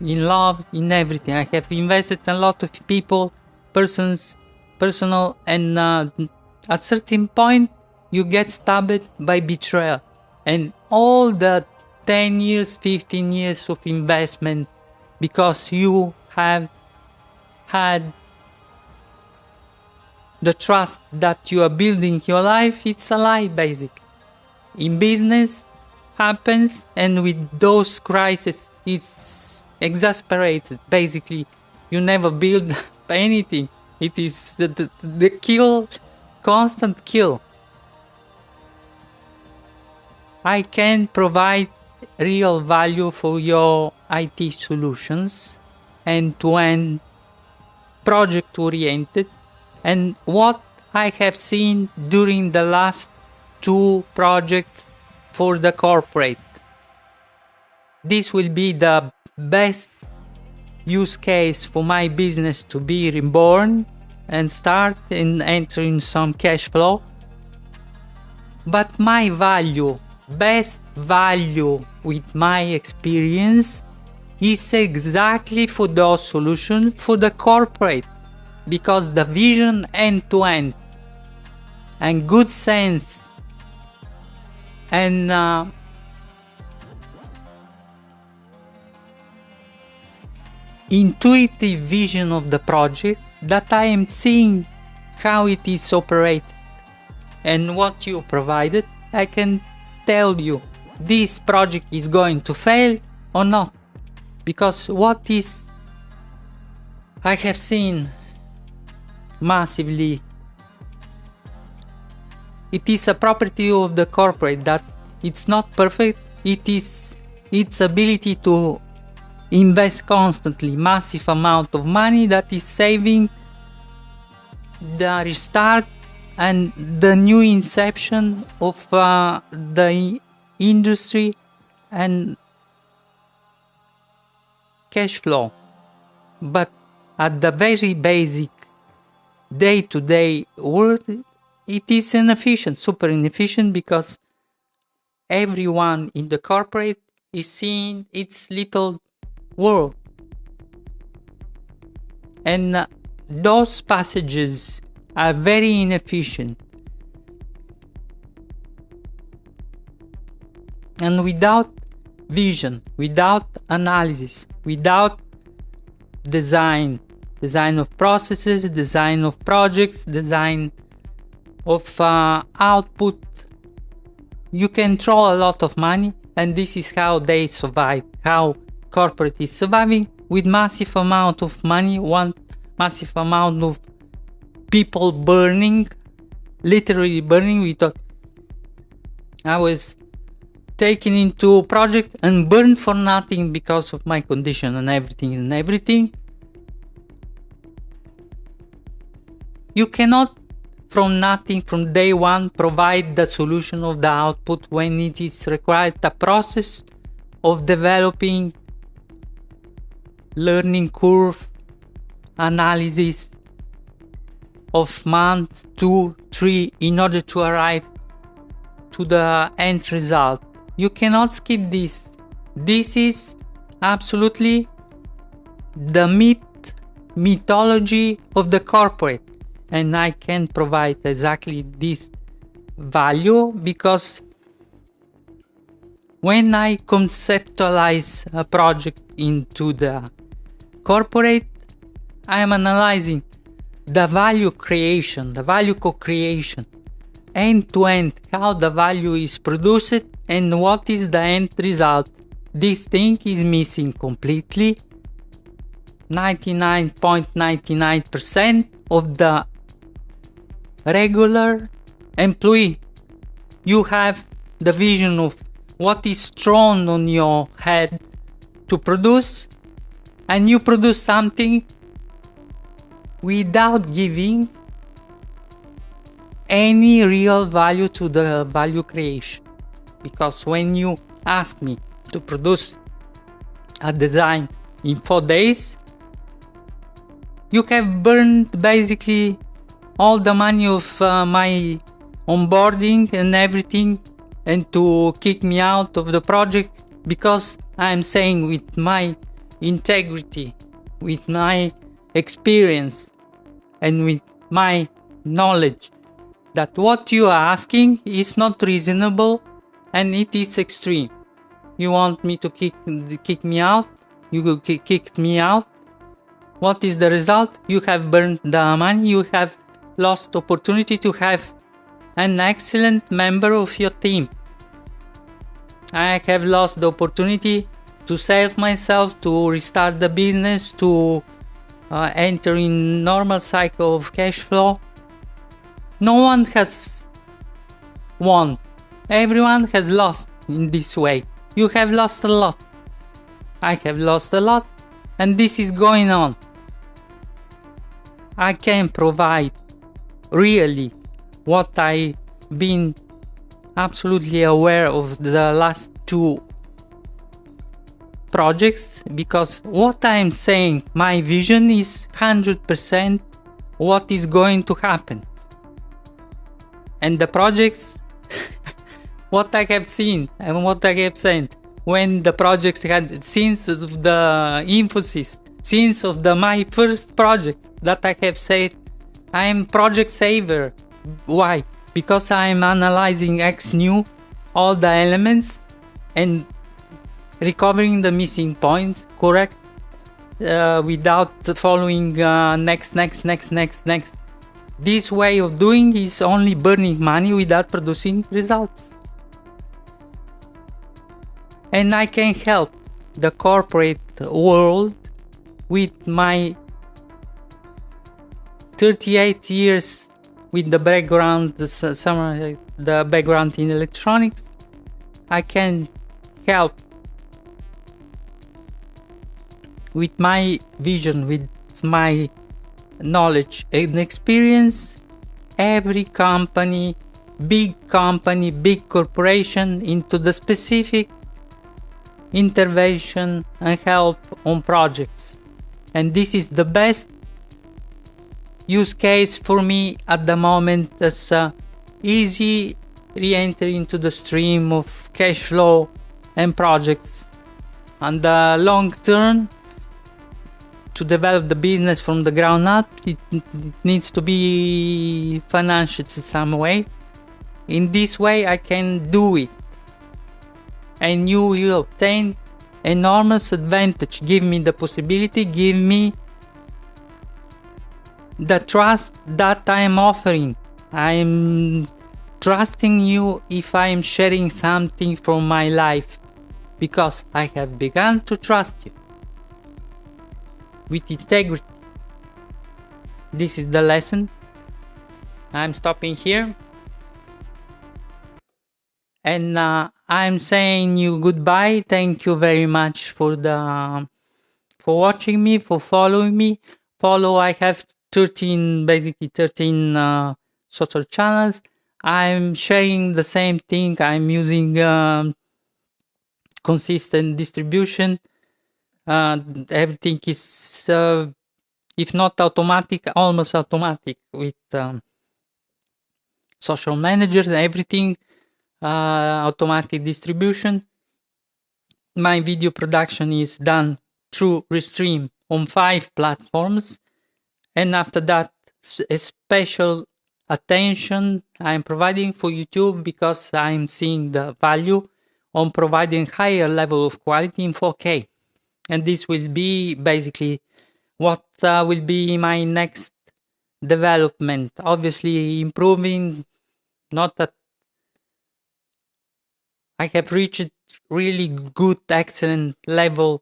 In love, in everything. I have invested a lot of people, persons, personal, and at certain point you get stabbed by betrayal. And all the 10 years, 15 years of investment, because you have had the trust that you are building your life, it's a lie basically. In business happens, and with those crises it's exasperated. Basically you never build anything. It is the kill, constant kill. I can provide real value for your IT solutions, end-to-end, project-oriented, and what I have seen during the last 2 projects for the corporate. This will be the best use case for my business to be reborn and start and entering some cash flow. But my value, best value with my experience, is exactly for those solutions for the corporate, because the vision end-to-end and good sense and intuitive vision of the project, that I am seeing how it is operated and what you provided, I can tell you this project is going to fail or not. Because what is I have seen massively, it is a property of the corporate that it's not perfect. It is its ability to invest constantly massive amount of money that is saving the restart and the new inception of the industry and cash flow. But at the very basic day-to-day world, it is inefficient, super inefficient, because everyone in the corporate is seeing its little world. And those passages are very inefficient. And without vision, without analysis, without design of processes, design of projects, design of output, you can throw a lot of money, and this is how they survive, how corporate is surviving, with massive amount of money, one massive amount of people burning, literally burning. We thought I was taken into a project and burned for nothing because of my condition and everything. You cannot from nothing, from day one, provide the solution of the output when it is required a process of developing, learning curve, analysis of month 2, 3 in order to arrive to the end result. You cannot skip this. This is absolutely the mythology of the corporate. and I can provide exactly this value, because when I conceptualize a project into the corporate, I am analyzing the value creation, the value co-creation, end to end, how the value is produced and what is the end result. This thing is missing completely. 99.99% of the regular employee. You have the vision of what is thrown on your head to produce, and you produce something without giving any real value to the value creation. Because when you ask me to produce a design in 4 days, you have burned basically all the money of my onboarding and everything, and to kick me out of the project, because I'm saying with my integrity, with my experience and with my knowledge, that what you are asking is not reasonable and it is extreme. You want me to kick me out? You kicked me out. What is the result? You have burned the money. You have lost opportunity to have an excellent member of your team. I have lost the opportunity to save myself, to restart the business, to enter in normal cycle of cash flow. No one has won. Everyone has lost in this way. You have lost a lot. I have lost a lot, and this is going on. I can provide really what I've been absolutely aware of the last 2 projects, because what I'm saying, my vision is 100% what is going to happen. And the projects, what I have seen and what I have said, when the projects had, since of the emphasis, since of my first project that I have said, I am project saver. Why? Because I am analyzing ex new all the elements and recovering the missing points, correct? Without following next. This way of doing is only burning money without producing results. And I can help the corporate world with my 38 years with the background, the background in electronics. I can help with my vision, with my knowledge and experience, every company, big corporation, into the specific intervention and help on projects. And this is the best use case for me at the moment, as easy re-enter into the stream of cash flow and projects. On the long term, to develop the business from the ground up, it needs to be financial in some way. In this way I can do it, and you will obtain enormous advantage. Give me the possibility, give me the trust that I am offering. I am trusting you if I am sharing something from my life, because I have begun to trust you with integrity. This is the lesson. I'm stopping here, and I'm saying you goodbye. Thank you very much for watching me, for following me. I have 13 social channels. I'm sharing the same thing. I'm using consistent distribution. Everything is, if not automatic, almost automatic with social managers. Everything automatic distribution. My video production is done through Restream on 5 platforms, and after that a special attention I'm providing for YouTube because I'm seeing the value on providing higher level of quality in 4K. And this will be basically what will be my next development. Obviously improving, not that I have reached really good, excellent level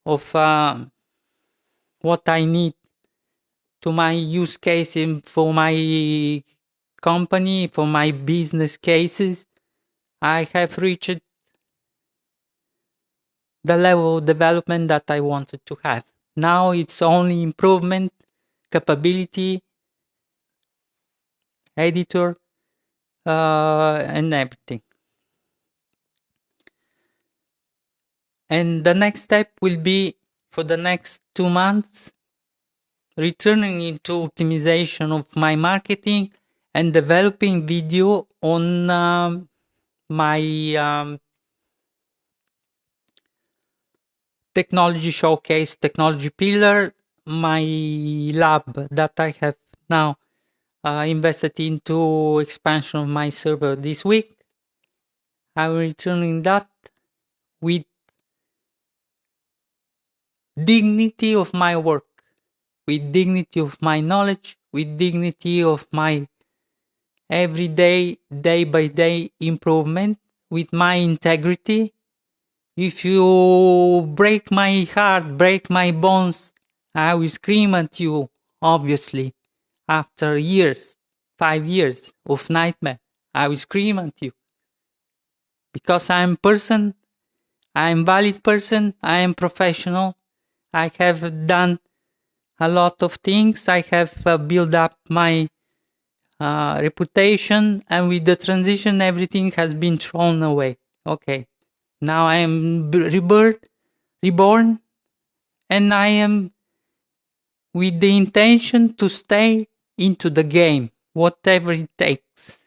of what I need to my use case for my company, for my business cases. I have reached the level of development that I wanted to have. Now it's only improvement, capability, editor, and everything. And the next step will be for the next 2 months, returning into optimization of my marketing and developing video on my technology showcase, technology pillar, my lab that I have now invested into expansion of my server this week. I will return in that with dignity of my work, with dignity of my knowledge, with dignity of my everyday, day by day improvement, with my integrity. If you break my heart, break my bones, I will scream at you, obviously. After years, 5 years of nightmare, I will scream at you. Because I'm person, I'm valid person, I am professional. I have done a lot of things. I have built up my reputation, and with the transition, everything has been thrown away. Okay. Now I am reborn, and I am with the intention to stay into the game, whatever it takes.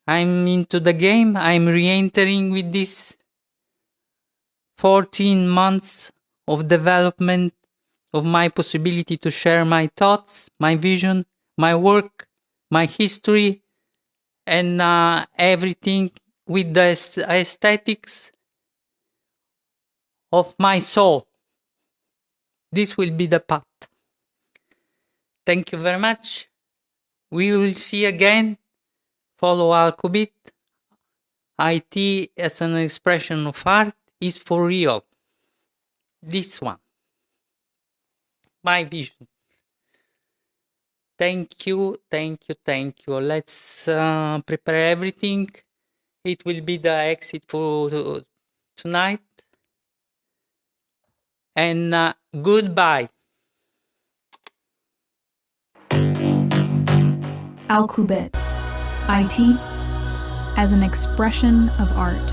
I'm into the game. I'm re-entering with this 14 months of development of my possibility to share my thoughts, my vision, my work, my history, and everything with the aesthetics of my soul. This will be the path. Thank you very much. We will see again. Follow Alqubit. IT as an expression of art is for real. This one. My vision. Thank you, thank you, thank you. Let's prepare everything. It will be the exit for tonight. And goodbye. Alqubit. IT as an expression of art.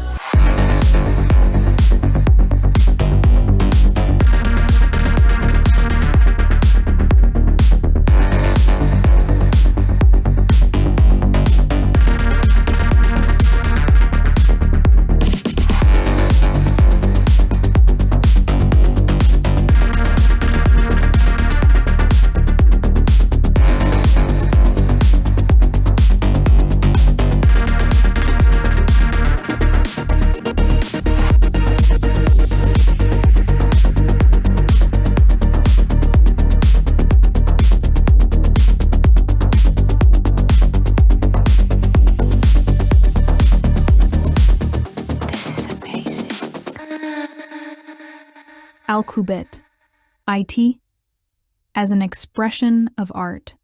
Alqubit. IT as an expression of art.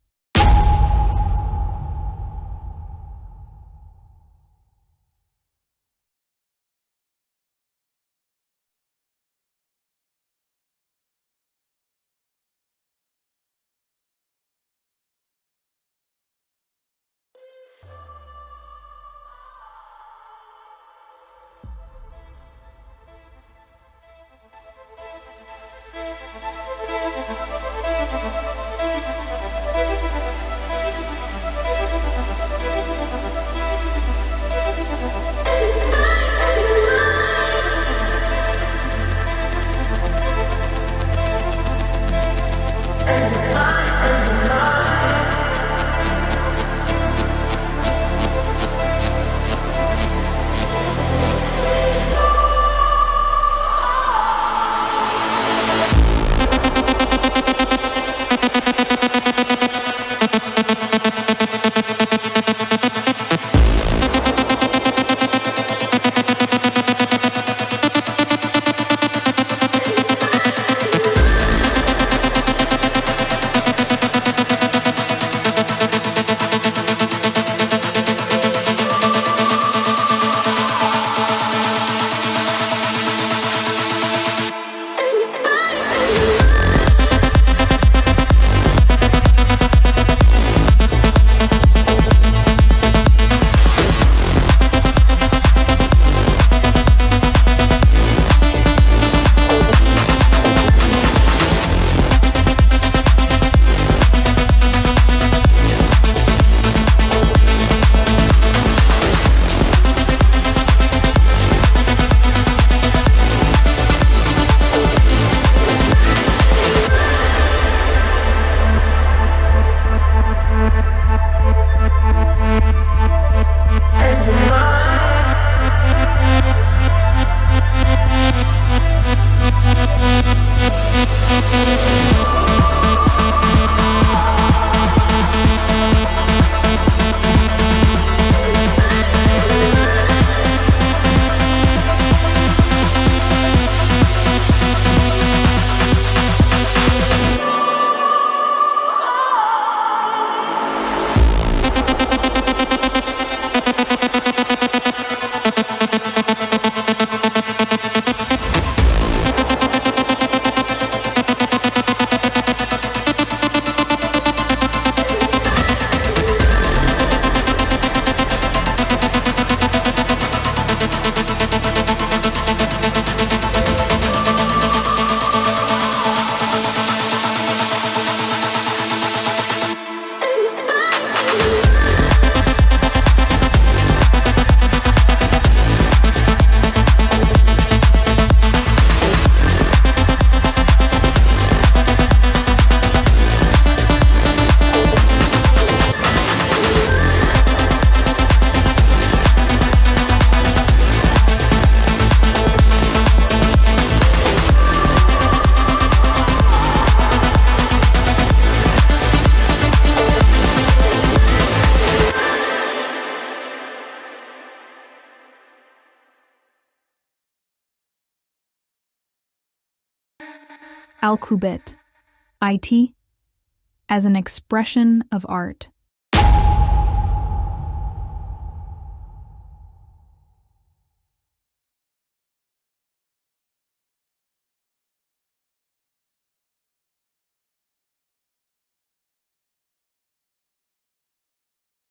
Alqubit, IT as an expression of art.